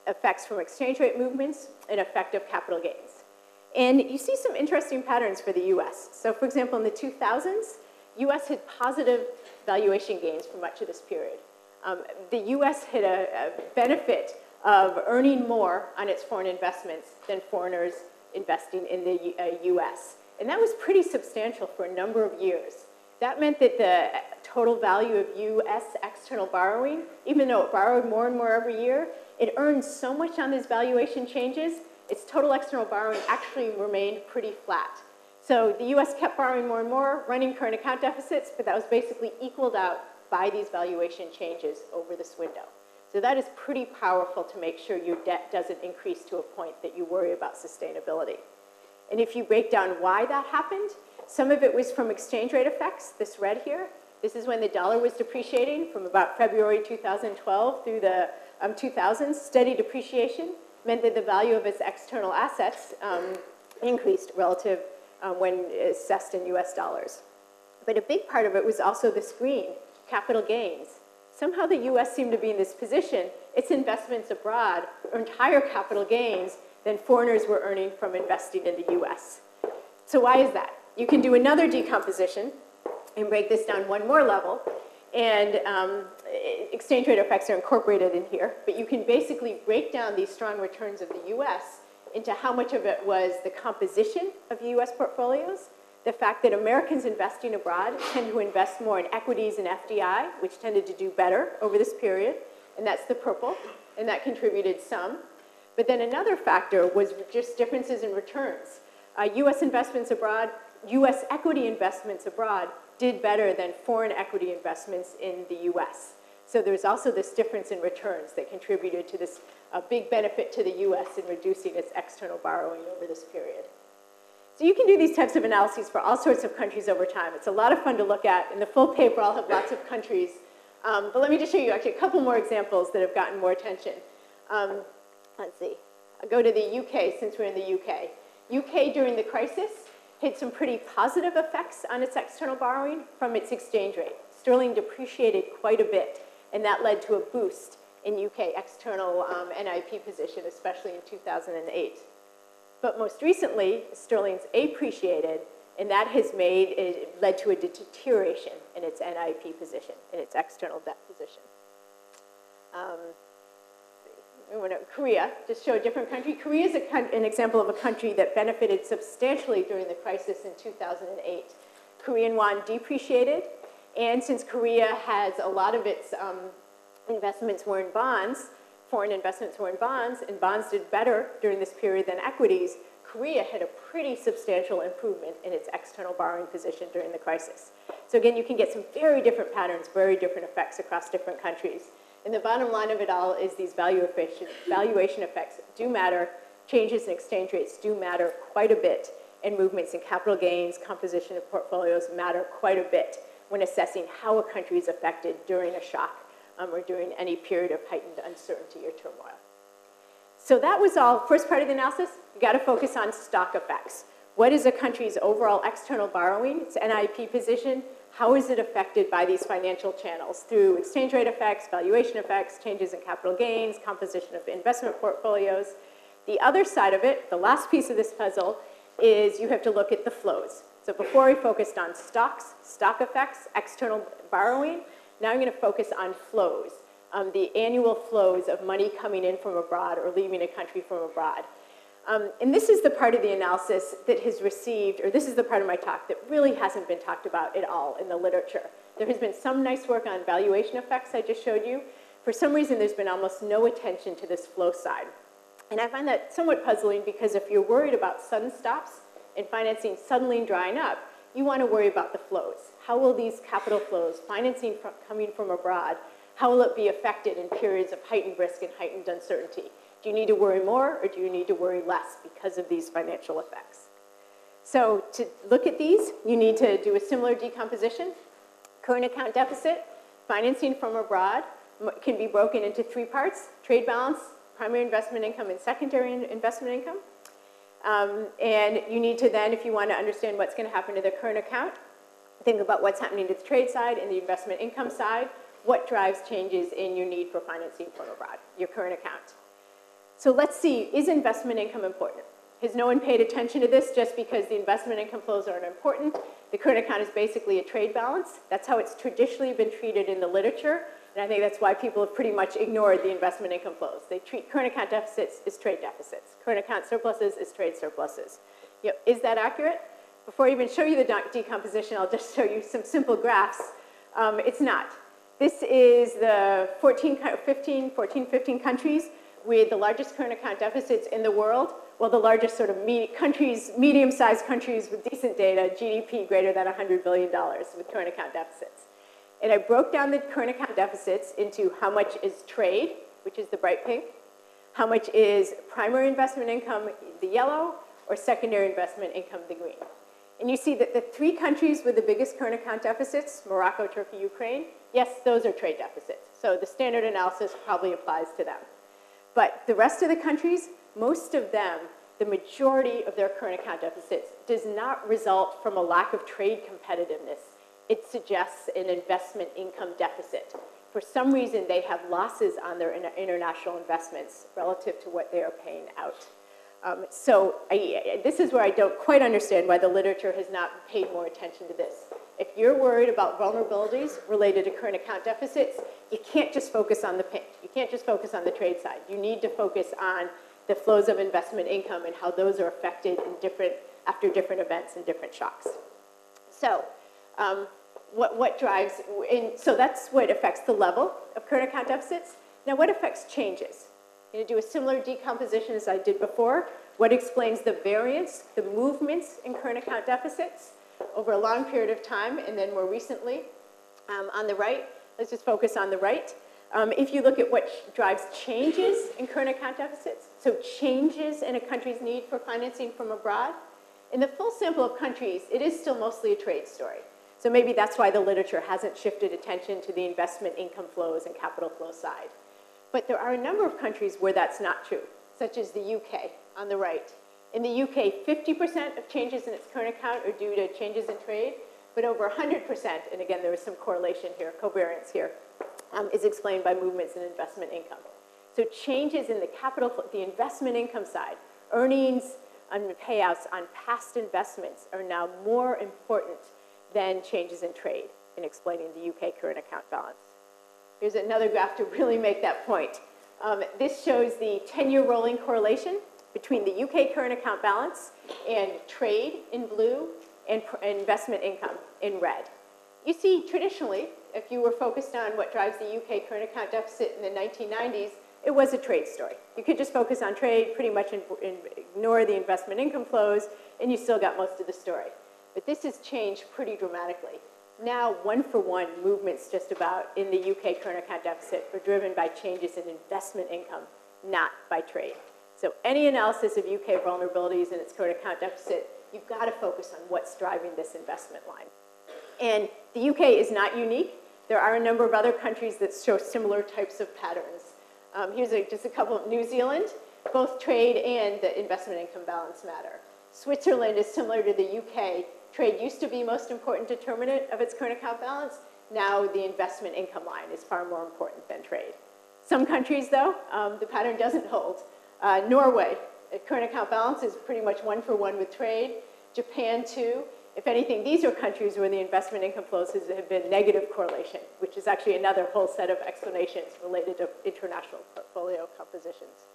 effects from exchange rate movements, and effect of capital gains. And you see some interesting patterns for the US. So for example, in the 2000s, US had positive valuation gains for much of this period. The US had a benefit of earning more on its foreign investments than foreigners investing in the US. And that was pretty substantial for a number of years. That meant that the total value of US external borrowing, even though it borrowed more and more every year, it earned so much on these valuation changes, its total external borrowing actually remained pretty flat. So the US kept borrowing more and more, running current account deficits, but that was basically equaled out by these valuation changes over this window. So that is pretty powerful to make sure your debt doesn't increase to a point that you worry about sustainability. And if you break down why that happened, some of it was from exchange rate effects, this red here. This is when the dollar was depreciating from about February 2012 through the 2000s. Steady depreciation meant that the value of its external assets increased relative when assessed in US dollars. But a big part of it was also this green, capital gains. Somehow the US seemed to be in this position. Its investments abroad earned higher capital gains than foreigners were earning from investing in the US. So why is that? You can do another decomposition and break this down one more level. And exchange rate effects are incorporated in here. But you can basically break down these strong returns of the US into how much of it was the composition of US portfolios, the fact that Americans investing abroad tend to invest more in equities and FDI, which tended to do better over this period, and that's the purple, and that contributed some. But then another factor was just differences in returns. US investments abroad, US equity investments abroad did better than foreign equity investments in the US. So there's also this difference in returns that contributed to this big benefit to the US in reducing its external borrowing over this period. So you can do these types of analyses for all sorts of countries over time. It's a lot of fun to look at. In the full paper, I'll have lots of countries. But let me just show you actually a couple more examples that have gotten more attention. Let's see. I'll go to the UK since we're in the UK. UK during the crisis had some pretty positive effects on its external borrowing from its exchange rate. Sterling depreciated quite a bit, and that led to a boost in UK external NIP position, especially in 2008. But most recently, sterling's appreciated, and that has led to a deterioration in its NIP position, in its external debt position. Korea, just show a different country. Korea is an example of a country that benefited substantially during the crisis in 2008. Korean won depreciated, and since Korea has a lot of its investments were in bonds, foreign investments were in bonds, and bonds did better during this period than equities, Korea had a pretty substantial improvement in its external borrowing position during the crisis. So again, you can get some very different patterns, very different effects across different countries. And the bottom line of it all is these valuation effects do matter. Changes in exchange rates do matter quite a bit. And movements in capital gains, composition of portfolios matter quite a bit when assessing how a country is affected during a shock or during any period of heightened uncertainty or turmoil. So that was all, first part of the analysis. You got to focus on stock effects. What is a country's overall external borrowing, its NIP position? How is it affected by these financial channels through exchange rate effects, valuation effects, changes in capital gains, composition of investment portfolios? The other side of it, the last piece of this puzzle, is you have to look at the flows. So before we focused on stocks, stock effects, external borrowing, now I'm going to focus on flows, the annual flows of money coming in from abroad or leaving a country from abroad. And this is the part of the analysis that has received, or this is the part of my talk that really hasn't been talked about at all in the literature. There has been some nice work on valuation effects I just showed you, For some reason, there's been almost no attention to this flow side. And I find that somewhat puzzling because if you're worried about sudden stops and financing suddenly drying up, you want to worry about the flows. How will these capital flows, financing coming from abroad, how will it be affected in periods of heightened risk and heightened uncertainty? Do you need to worry more or do you need to worry less because of these financial effects? So to look at these, you need to do a similar decomposition. Current account deficit, financing from abroad can be broken into three parts: trade balance, primary investment income, and secondary investment income. And you need to then, if you want to understand what's going to happen to the current account, think about what's happening to the trade side and the investment income side. What drives changes in your need for financing from abroad, your current account? So let's see, is investment income important? Has no one paid attention to this just because the investment income flows aren't important? The current account is basically a trade balance. That's how it's traditionally been treated in the literature. And I think that's why people have pretty much ignored the investment income flows. They treat current account deficits as trade deficits. Current account surpluses as trade surpluses. Is that accurate? Before I even show you the decomposition, I'll just show you some simple graphs. It's not. This is the 14, 15 countries with the largest current account deficits in the world. Well, the largest sort of medium-sized countries with decent data, GDP greater than $100 billion with current account deficits. And I broke down the current account deficits into how much is trade, which is the bright pink, how much is primary investment income, the yellow, or secondary investment income, the green. And you see that the three countries with the biggest current account deficits, Morocco, Turkey, Ukraine, yes, those are trade deficits. So the standard analysis probably applies to them. But the rest of the countries, most of them, the majority of their current account deficits does not result from a lack of trade competitiveness. It suggests an investment income deficit. For some reason, they have losses on their international investments relative to what they are paying out. This is where I don't quite understand why the literature has not paid more attention to this. If you're worried about vulnerabilities related to current account deficits, you can't just focus on the pink. You can't just focus on the trade side. You need to focus on the flows of investment income and how those are affected in after different events and different shocks. So what drives, so that's what affects the level of current account deficits. Now what affects changes? I'm going to do a similar decomposition as I did before. What explains the variance, the movements in current account deficits over a long period of time, and then more recently on the right. Let's just focus on the right. If you look at what drives changes in current account deficits, so changes in a country's need for financing from abroad, in the full sample of countries, it is still mostly a trade story. So maybe that's why the literature hasn't shifted attention to the investment income flows and capital flow side. But there are a number of countries where that's not true, such as the UK on the right. In the UK, 50% of changes in its current account are due to changes in trade, but over 100%, and again, there is some correlation here, covariance here, is explained by movements in investment income. So changes in the capital, the investment income side, earnings and payouts on past investments are now more important than changes in trade in explaining the UK current account balance. Here's another graph to really make that point. This shows the 10-year rolling correlation between the UK current account balance and trade in blue and investment income in red. You see, traditionally, if you were focused on what drives the UK current account deficit in the 1990s, it was a trade story. You could just focus on trade, pretty much ignore the investment income flows, and you still got most of the story. But this has changed pretty dramatically. Now, one-for-one movements just about in the UK current account deficit are driven by changes in investment income, not by trade. So any analysis of UK vulnerabilities in its current account deficit, you've got to focus on what's driving this investment line. And the UK is not unique. There are a number of other countries that show similar types of patterns. Here's just a couple of New Zealand. Both trade and the investment income balance matter. Switzerland is similar to the UK. Trade used to be most important determinant of its current account balance. Now the investment income line is far more important than trade. Some countries, though, the pattern doesn't hold. Norway, current account balance is pretty much one-for-one with trade. Japan, too. If anything, these are countries where the investment income flows have been negative correlation, which is actually another whole set of explanations related to international portfolio compositions.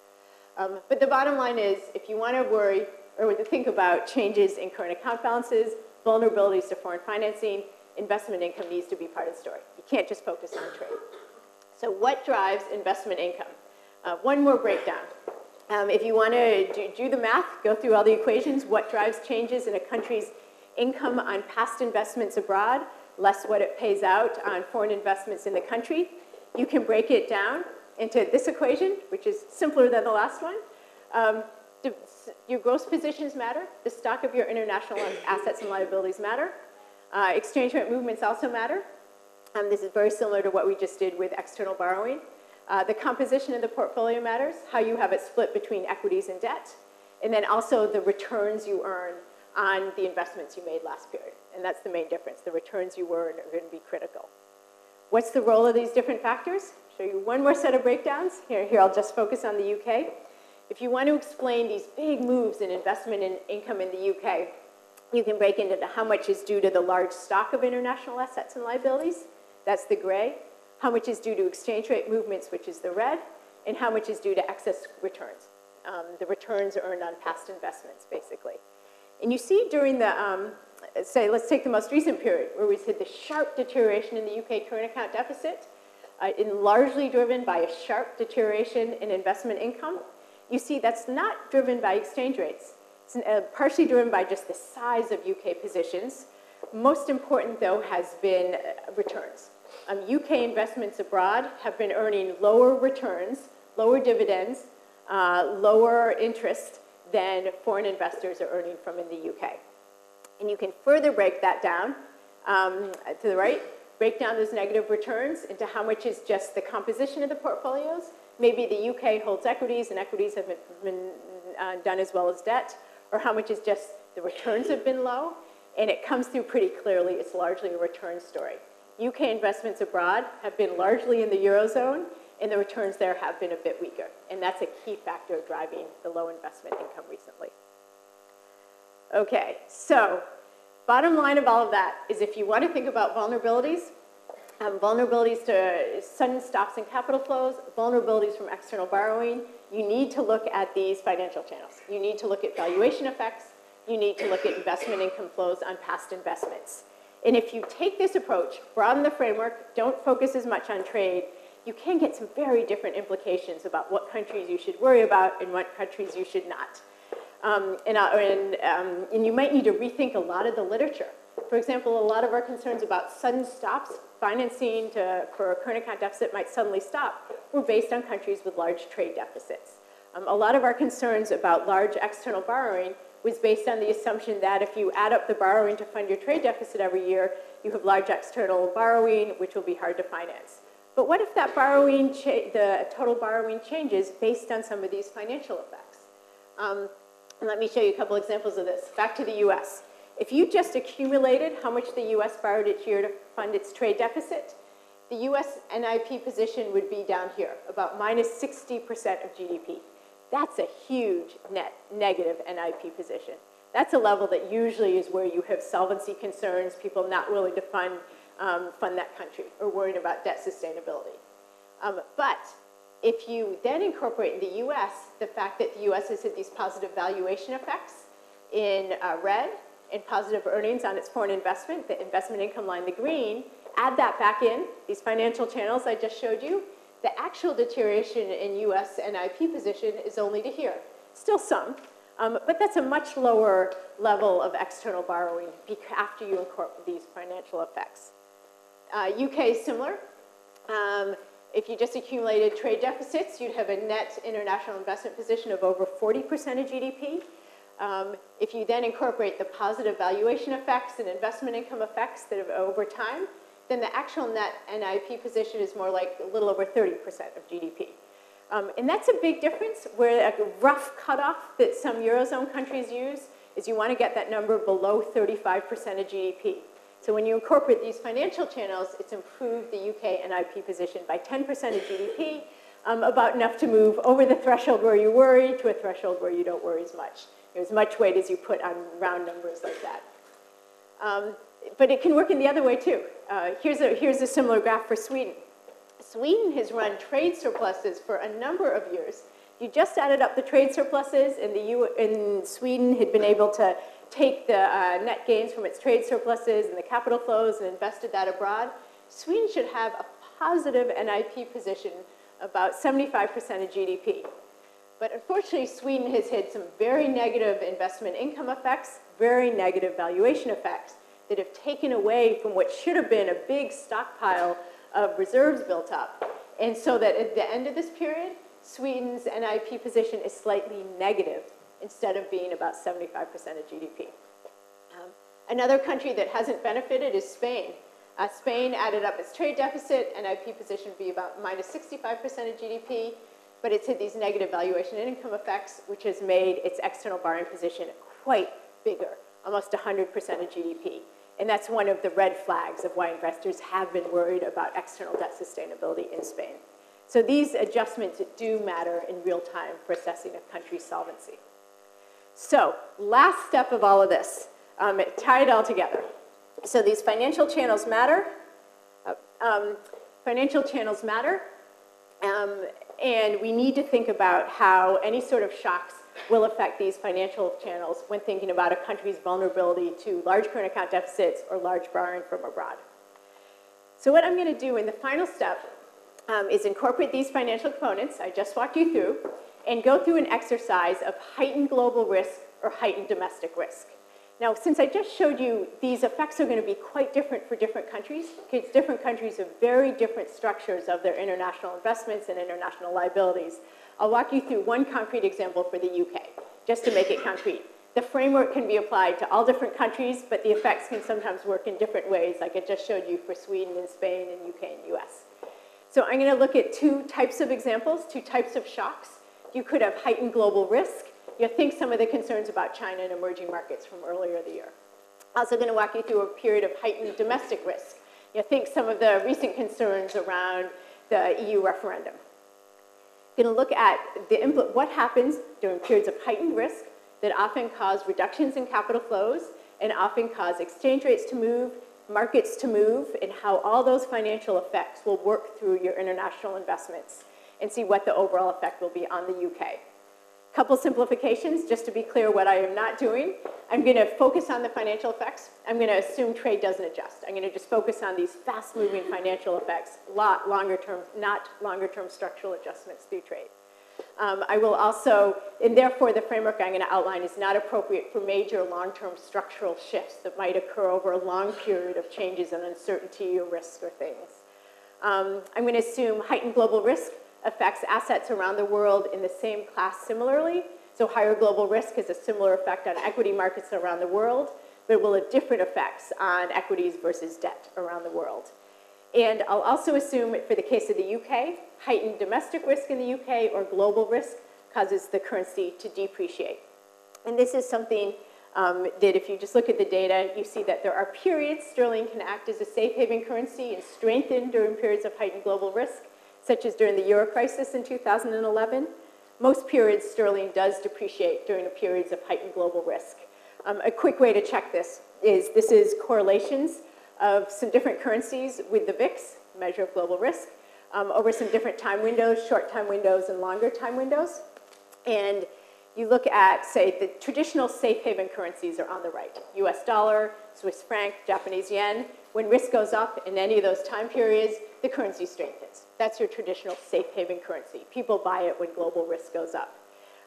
But the bottom line is, if you want to worry or to think about changes in current account balances, vulnerabilities to foreign financing, investment income needs to be part of the story. You can't just focus on trade. So what drives investment income? One more breakdown. If you want to do the math, go through all the equations, what drives changes in a country's income on past investments abroad, less what it pays out on foreign investments in the country, you can break it down into this equation, which is simpler than the last one. Your gross positions matter. The stock of your international assets and liabilities matter. Exchange rate movements also matter. This is very similar to what we just did with external borrowing. The composition of the portfolio matters, how you have it split between equities and debt, and then also the returns you earn on the investments you made last period. And that's the main difference. The returns you earn are going to be critical. What's the role of these different factors? Show you one more set of breakdowns. Here I'll just focus on the UK. If you want to explain these big moves in investment and income in the UK, you can break into how much is due to the large stock of international assets and liabilities, that's the gray, how much is due to exchange rate movements, which is the red, and how much is due to excess returns. The returns earned on past investments, basically. And you see during the, let's take the most recent period, where we had the sharp deterioration in the UK current account deficit, largely driven by a sharp deterioration in investment income. You see that's not driven by exchange rates. It's partially driven by just the size of UK positions. Most important, though, has been returns. UK investments abroad have been earning lower returns, lower dividends, lower interest than foreign investors are earning from in the UK. And you can further break that down to the right, break down those negative returns into how much is just the composition of the portfolios. Maybe the UK holds equities and equities have been done as well as debt, or how much is just the returns have been low. And it comes through pretty clearly. It's largely a return story. UK investments abroad have been largely in the Eurozone, and the returns there have been a bit weaker. And that's a key factor driving the low investment income recently. Okay, so bottom line of all of that is if you want to think about vulnerabilities, vulnerabilities to sudden stops in capital flows, vulnerabilities from external borrowing, you need to look at these financial channels. You need to look at valuation effects. You need to look at investment income flows on past investments. And if you take this approach, broaden the framework, don't focus as much on trade, you can get some very different implications about what countries you should worry about and what countries you should not. And you might need to rethink a lot of the literature. For example, a lot of our concerns about sudden stops, financing for a current account deficit might suddenly stop, were based on countries with large trade deficits. A lot of our concerns about large external borrowing was based on the assumption that if you add up the borrowing to fund your trade deficit every year, you have large external borrowing, which will be hard to finance. But what if that borrowing, the total borrowing changes based on some of these financial effects? And let me show you a couple examples of this. Back to the US. If you just accumulated how much the US borrowed each year to fund its trade deficit, the US NIP position would be down here, about minus 60% of GDP. That's a huge net negative NIP position. That's a level that usually is where you have solvency concerns, people not willing to fund that country or worried about debt sustainability. But if you then incorporate in the US the fact that the US has had these positive valuation effects in red and positive earnings on its foreign investment, the investment income line, the green, add that back in, these financial channels I just showed you, the actual deterioration in US NIP position is only to here. Still some, but that's a much lower level of external borrowing after you incorporate these financial effects. UK is similar. If you just accumulated trade deficits, you'd have a net international investment position of over 40% of GDP. If you then incorporate the positive valuation effects and investment income effects that have over time, then the actual net NIP position is more like a little over 30% of GDP. And that's a big difference, where a rough cutoff that some Eurozone countries use is you want to get that number below 35% of GDP. So when you incorporate these financial channels, it's improved the UK NIP position by 10% of GDP, about enough to move over the threshold where you worry to a threshold where you don't worry as much. As much weight as you put on round numbers like that. But it can work in the other way too. Here's a similar graph for Sweden. Sweden has run trade surpluses for a number of years. You just added up the trade surpluses, and Sweden had been able to take the net gains from its trade surpluses and the capital flows and invested that abroad. Sweden should have a positive NIP position, about 75% of GDP. But unfortunately, Sweden has had some very negative investment income effects, very negative valuation effects that have taken away from what should have been a big stockpile of reserves built up. And so that at the end of this period, Sweden's NIP position is slightly negative instead of being about 75% of GDP. Another country that hasn't benefited is Spain. Spain added up its trade deficit, NIP position would be about minus 65% of GDP, but it's had these negative valuation and income effects, which has made its external borrowing position quite bigger, almost 100% of GDP. And that's one of the red flags of why investors have been worried about external debt sustainability in Spain. So these adjustments do matter in real time for assessing a country's solvency. So last step of all of this, tie it all together. So these financial channels matter. And we need to think about how any sort of shocks will affect these financial channels when thinking about a country's vulnerability to large current account deficits or large borrowing from abroad. So what I'm going to do in the final step is incorporate these financial components I just walked you through and go through an exercise of heightened global risk or heightened domestic risk. Now, since I just showed you these effects are going to be quite different for different countries, because different countries have very different structures of their international investments and international liabilities, I'll walk you through one concrete example for the UK, just to make it concrete. The framework can be applied to all different countries, but the effects can sometimes work in different ways, like I just showed you for Sweden and Spain and UK and US. So I'm going to look at two types of examples, two types of shocks. You could have heightened global risk. You'll think some of the concerns about China and emerging markets from earlier in the year. Also going to walk you through a period of heightened domestic risk. You'll think some of the recent concerns around the EU referendum. Going to look at what happens during periods of heightened risk that often cause reductions in capital flows and often cause exchange rates to move, markets to move, and how all those financial effects will work through your international investments and see what the overall effect will be on the UK. Couple simplifications, just to be clear what I am not doing. I'm going to focus on the financial effects. I'm going to assume trade doesn't adjust. I'm going to just focus on these fast-moving financial effects, not longer-term structural adjustments through trade. I will also, and therefore the framework I'm going to outline is not appropriate for major long-term structural shifts that might occur over a long period of changes in uncertainty or risk or things. I'm going to assume heightened global risk affects assets around the world in the same class similarly. So higher global risk has a similar effect on equity markets around the world, but it will have different effects on equities versus debt around the world. And I'll also assume for the case of the UK, heightened domestic risk in the UK or global risk causes the currency to depreciate. And this is something that if you just look at the data, you see that there are periods sterling can act as a safe haven currency and strengthen during periods of heightened global risk, such as during the Euro crisis in 2011. Most periods, sterling does depreciate during the periods of heightened global risk. A quick way to check this is correlations of some different currencies with the VIX, measure of global risk, over some different time windows, short time windows and longer time windows. And you look at, say, the traditional safe haven currencies are on the right. US dollar, Swiss franc, Japanese yen. When risk goes up in any of those time periods, the currency strengthens. That's your traditional safe haven currency. People buy it when global risk goes up.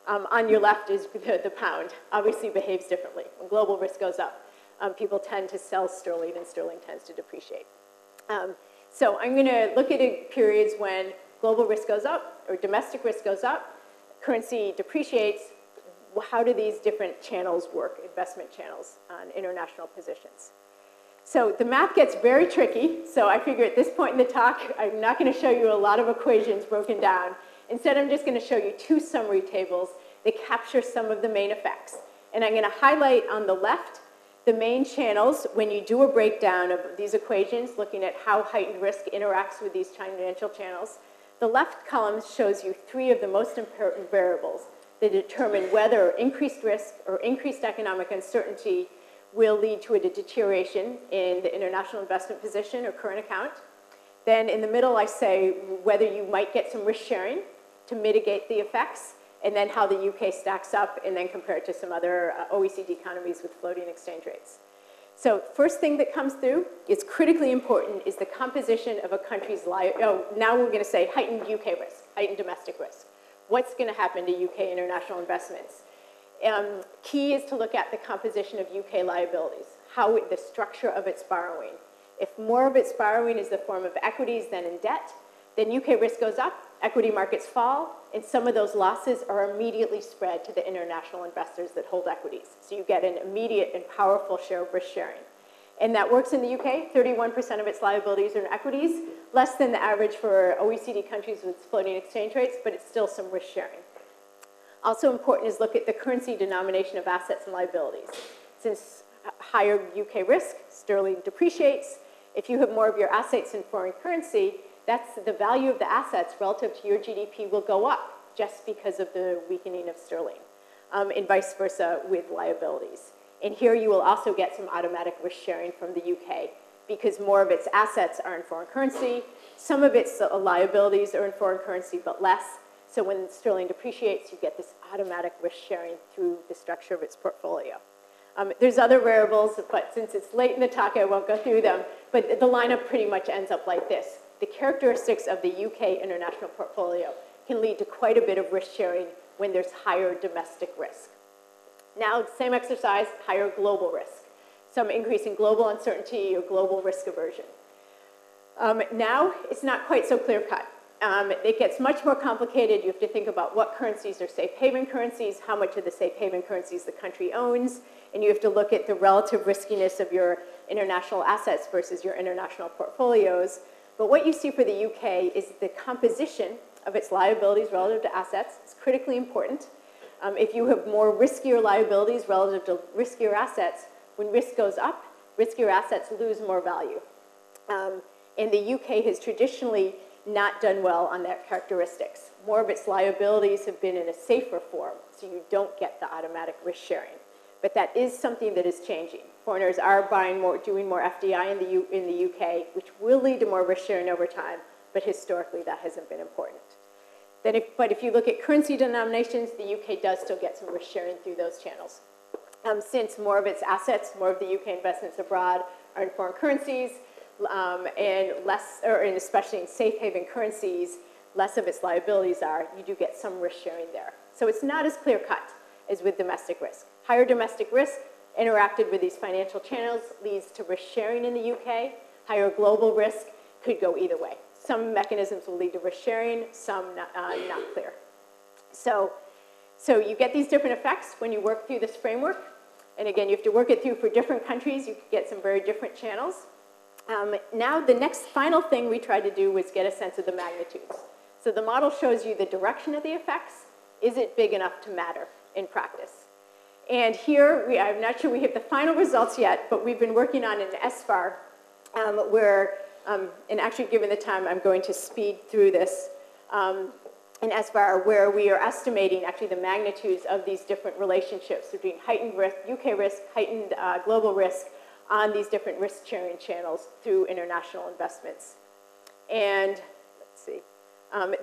On your left is the pound. Obviously behaves differently. When global risk goes up, people tend to sell sterling and sterling tends to depreciate. So I'm going to look at periods when global risk goes up or domestic risk goes up, currency depreciates. How do these different channels work, investment channels on international positions? So the math gets very tricky, so I figure at this point in the talk, I'm not going to show you a lot of equations broken down. Instead, I'm just going to show you two summary tables that capture some of the main effects. And I'm going to highlight on the left the main channels when you do a breakdown of these equations, looking at how heightened risk interacts with these financial channels. The left column shows you three of the most important variables that determine whether increased risk or increased economic uncertainty will lead to a deterioration in the international investment position or current account. Then in the middle, I say whether you might get some risk sharing to mitigate the effects, and then how the UK stacks up, and then compare it to some other OECD economies with floating exchange rates. So first thing that comes through is critically important is the composition of a country's now we're going to say heightened UK risk, heightened domestic risk. What's going to happen to UK international investments? Key is to look at the composition of UK liabilities, the structure of its borrowing. If more of its borrowing is the form of equities than in debt, then UK risk goes up, equity markets fall, and some of those losses are immediately spread to the international investors that hold equities. So you get an immediate and powerful share of risk sharing. And that works in the UK. 31% of its liabilities are in equities, less than the average for OECD countries with floating exchange rates, but it's still some risk sharing. Also important is look at the currency denomination of assets and liabilities. Since higher UK risk, sterling depreciates. If you have more of your assets in foreign currency, that's the value of the assets relative to your GDP will go up just because of the weakening of sterling, and vice versa with liabilities. And here you will also get some automatic risk sharing from the UK because more of its assets are in foreign currency. Some of its liabilities are in foreign currency, but less. So when sterling depreciates, you get this automatic risk sharing through the structure of its portfolio. There's other variables, but since it's late in the talk, I won't go through them. But the lineup pretty much ends up like this. The characteristics of the UK international portfolio can lead to quite a bit of risk sharing when there's higher domestic risk. Now, same exercise, higher global risk. Some increase in global uncertainty or global risk aversion. Now, it's not quite so clear-cut. It gets much more complicated. You have to think about what currencies are safe haven currencies, how much of the safe haven currencies the country owns, and you have to look at the relative riskiness of your international assets versus your international portfolios. But what you see for the UK is the composition of its liabilities relative to assets. It's critically important. If you have more riskier liabilities relative to riskier assets, when risk goes up, riskier assets lose more value. And the UK has traditionally not done well on that characteristics. More of its liabilities have been in a safer form, so you don't get the automatic risk sharing. But that is something that is changing. Foreigners are buying more, doing more FDI in the UK, which will lead to more risk sharing over time, but historically that hasn't been important. But if you look at currency denominations, the UK does still get some risk sharing through those channels. Since more of its assets, more of the UK investments abroad are in foreign currencies, and especially in safe haven currencies, less of its liabilities are, you do get some risk sharing there. So it's not as clear cut as with domestic risk. Higher domestic risk interacted with these financial channels leads to risk sharing in the UK. Higher global risk could go either way. Some mechanisms will lead to risk sharing, some not clear. So you get these different effects when you work through this framework. And again, you have to work it through for different countries. You could get some very different channels. Now, the next final thing we tried to do was get a sense of the magnitudes. So the model shows you the direction of the effects. Is it big enough to matter in practice? And here, I'm not sure we have the final results yet, but we've been working on an SFAR and actually given the time, I'm going to speed through this, an SFAR where we are estimating actually the magnitudes of these different relationships between heightened risk, UK risk, heightened global risk on these different risk sharing channels through international investments. And let's see,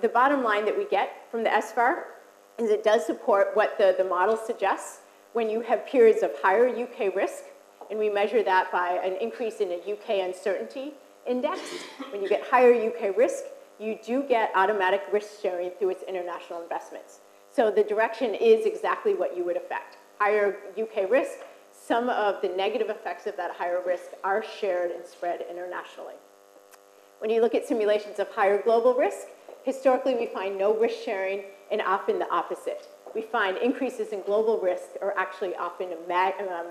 the bottom line that we get from the SFAR is it does support what the model suggests when you have periods of higher UK risk, and we measure that by an increase in a UK uncertainty index. When you get higher UK risk, you do get automatic risk sharing through its international investments. So the direction is exactly what you would expect. Higher UK risk, some of the negative effects of that higher risk are shared and spread internationally. When you look at simulations of higher global risk, historically we find no risk sharing and often the opposite. We find increases in global risk are actually often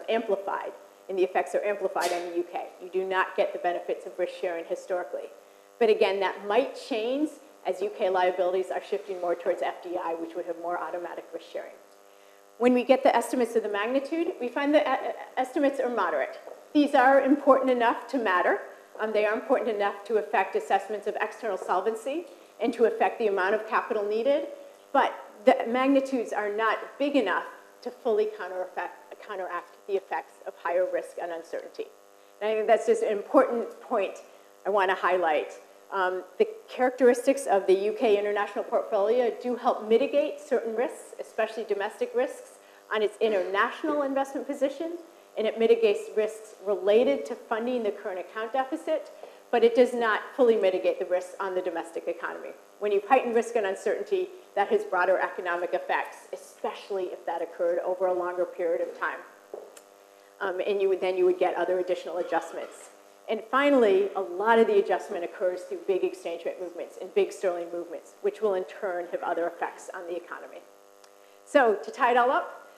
amplified, and the effects are amplified on the UK. You do not get the benefits of risk sharing historically. But again, that might change as UK liabilities are shifting more towards FDI, which would have more automatic risk sharing. When we get the estimates of the magnitude, we find the estimates are moderate. These are important enough to matter. They are important enough to affect assessments of external solvency and to affect the amount of capital needed, but the magnitudes are not big enough to fully counteract the effects of higher risk and uncertainty. And I think that's just an important point I want to highlight. The characteristics of the UK international portfolio do help mitigate certain risks, especially domestic risks, on its international investment position, and it mitigates risks related to funding the current account deficit, but it does not fully mitigate the risks on the domestic economy. When you heighten risk and uncertainty, that has broader economic effects, especially if that occurred over a longer period of time. And you would get other additional adjustments. And finally, a lot of the adjustment occurs through big exchange rate movements and big sterling movements, which will in turn have other effects on the economy. So to tie it all up,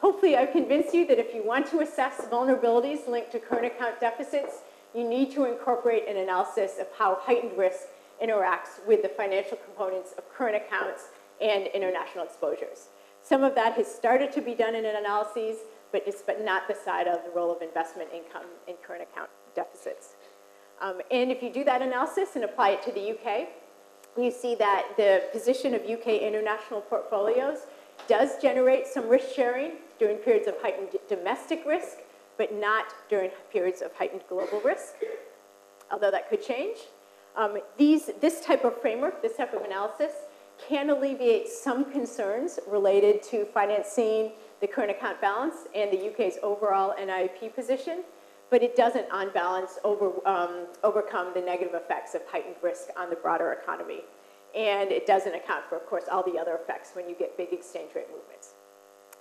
hopefully I've convinced you that if you want to assess vulnerabilities linked to current account deficits, you need to incorporate an analysis of how heightened risk interacts with the financial components of current accounts and international exposures. Some of that has started to be done in an analysis, but not the side of the role of investment income in current account deficits. And if you do that analysis and apply it to the UK, you see that the position of UK international portfolios does generate some risk sharing during periods of heightened domestic risk, but not during periods of heightened global risk, although that could change. This type of framework, this type of analysis, can alleviate some concerns related to financing the current account balance and the UK's overall NIP position, but it doesn't, on balance, overcome the negative effects of heightened risk on the broader economy. And it doesn't account for, of course, all the other effects when you get big exchange rate movements.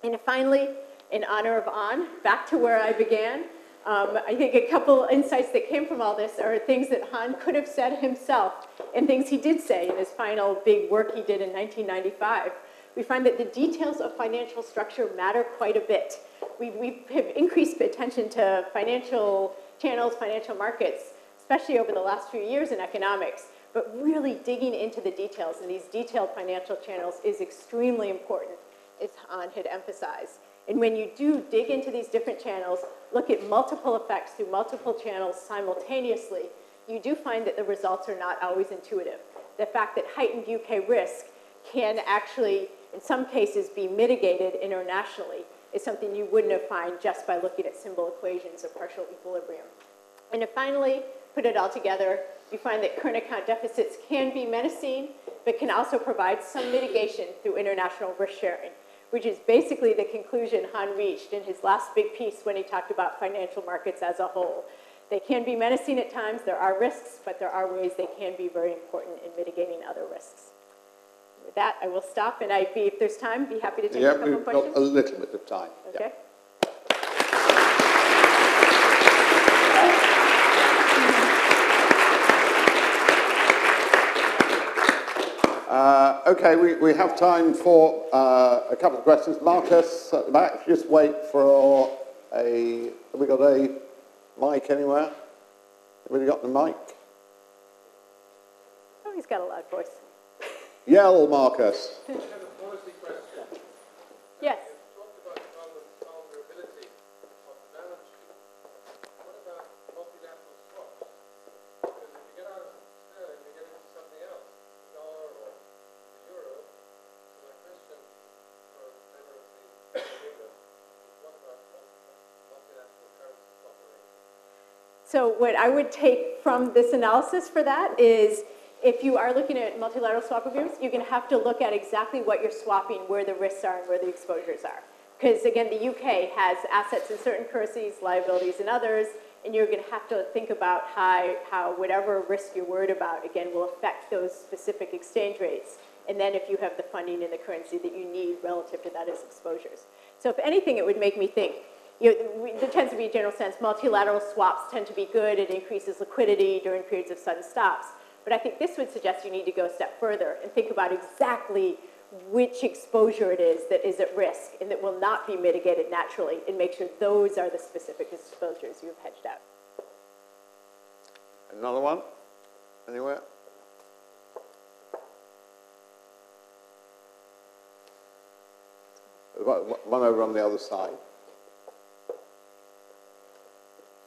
And finally, in honor of Hahn, back to where I began, I think a couple insights that came from all this are things that Hahn could have said himself and things he did say in his final big work he did in 1995. We find that the details of financial structure matter quite a bit. We have increased attention to financial channels, financial markets, especially over the last few years in economics, but really digging into the details in these detailed financial channels is extremely important, as Hahn had emphasized. And when you do dig into these different channels, look at multiple effects through multiple channels simultaneously, you do find that the results are not always intuitive. The fact that heightened UK risk can actually, in some cases, be mitigated internationally is something you wouldn't have found just by looking at symbol equations of partial equilibrium. And to finally put it all together, you find that current account deficits can be menacing, but can also provide some mitigation through international risk sharing, which is basically the conclusion Hahn reached in his last big piece when he talked about financial markets as a whole. They can be menacing at times, there are risks, but there are ways they can be very important in mitigating other risks. With that, I will stop, and if there's time, be happy to take a couple of questions. We've got a little bit of time. Okay. Okay, we have time for a couple of questions. Marcus at the back, just wait for have we got a mic anywhere? Have we got the mic? Oh, he's got a loud voice. Yell, Marcus. I have a policy question. Yes. You talked about vulnerability of the balance sheet. What about multilateral swaps? Because if you get out of sterling, you get into something else, the dollar or the euro. So my question for a member of the chamber is what about multilateral currency cooperation? So what I would take from this analysis for that is, if you are looking at multilateral swap agreements, you're going to have to look at exactly what you're swapping, where the risks are and where the exposures are. Because again, the UK has assets in certain currencies, liabilities in others, and you're going to have to think about how whatever risk you're worried about, again, will affect those specific exchange rates. And then if you have the funding in the currency that you need relative to that as exposures. So if anything, it would make me think, there tends to be a general sense, multilateral swaps tend to be good, it increases liquidity during periods of sudden stops. But I think this would suggest you need to go a step further and think about exactly which exposure it is that is at risk and that will not be mitigated naturally, and make sure those are the specific exposures you've hedged out. Another one? Anywhere? One over on the other side.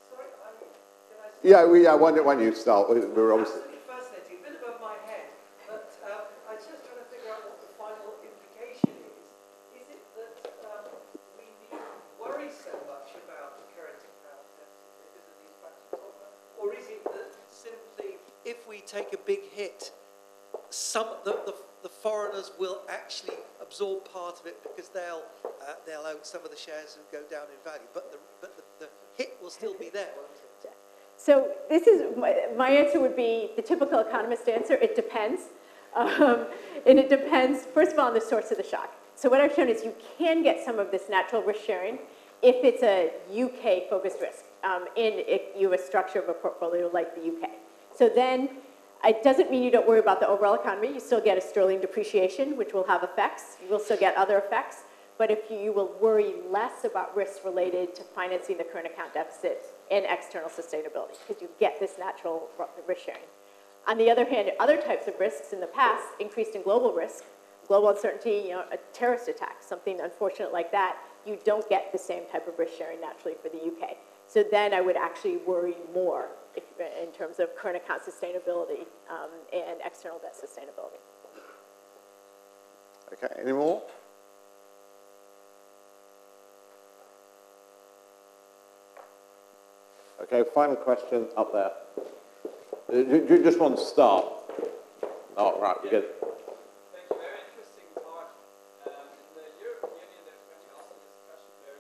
Sorry, can I start? Yeah, why don't you start? We're obviously... Fascinating, a bit above my head, but I was just trying to figure out what the final implication is. Is it that we need to worry so much about the current account deficit because of these factors you talked about? Or is it that simply, if we take a big hit, the foreigners will actually absorb part of it because they'll own some of the shares and go down in value, but the hit will still be there, won't it? So this is, my answer would be the typical economist answer, it depends. And it depends, first of all, on the source of the shock. So what I've shown is you can get some of this natural risk sharing if it's a UK-focused risk in a US structure of a portfolio like the UK. So then it doesn't mean you don't worry about the overall economy. You still get a sterling depreciation, which will have effects. You will still get other effects. But if you will worry less about risks related to financing the current account deficit and external sustainability, because you get this natural risk sharing. On the other hand, other types of risks in the past increased in global risk, global uncertainty, a terrorist attack, something unfortunate like that, you don't get the same type of risk sharing naturally for the UK. So then I would actually worry more in terms of current account sustainability and external debt sustainability. Okay, any more? Okay, final question up there. Do you just want to start? Oh, right, we're good. Thank you. Very interesting talk. In the European Union, there's going to be also discussion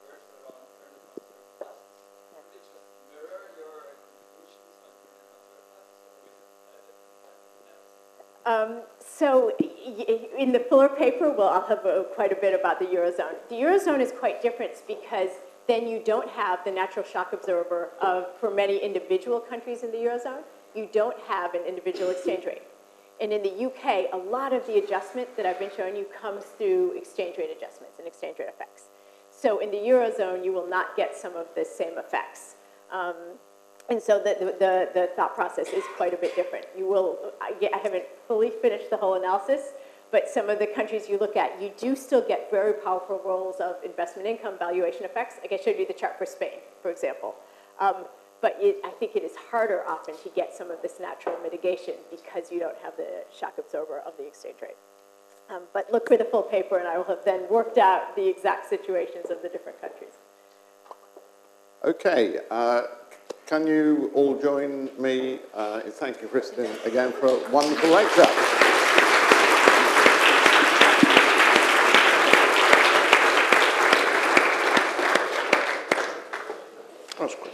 very controversial around current account surpluses. Would it just mirror your conclusions on current account surpluses, or is it different? So in the fuller paper, well, I'll have quite a bit about the Eurozone. The Eurozone is quite different because then you don't have the natural shock absorber for many individual countries in the Eurozone. You don't have an individual exchange rate. And in the UK, a lot of the adjustment that I've been showing you comes through exchange rate adjustments and exchange rate effects. So in the Eurozone, you will not get some of the same effects. And so the thought process is quite a bit different. You will, I haven't fully finished the whole analysis, but some of the countries you look at, you do still get very powerful roles of investment income valuation effects. Like I showed you the chart for Spain, for example. But I think it is harder often to get some of this natural mitigation because you don't have the shock absorber of the exchange rate. But look for the full paper, and I will have then worked out the exact situations of the different countries. Okay, can you all join me in thanking Kristin again for a wonderful lecture? That's great.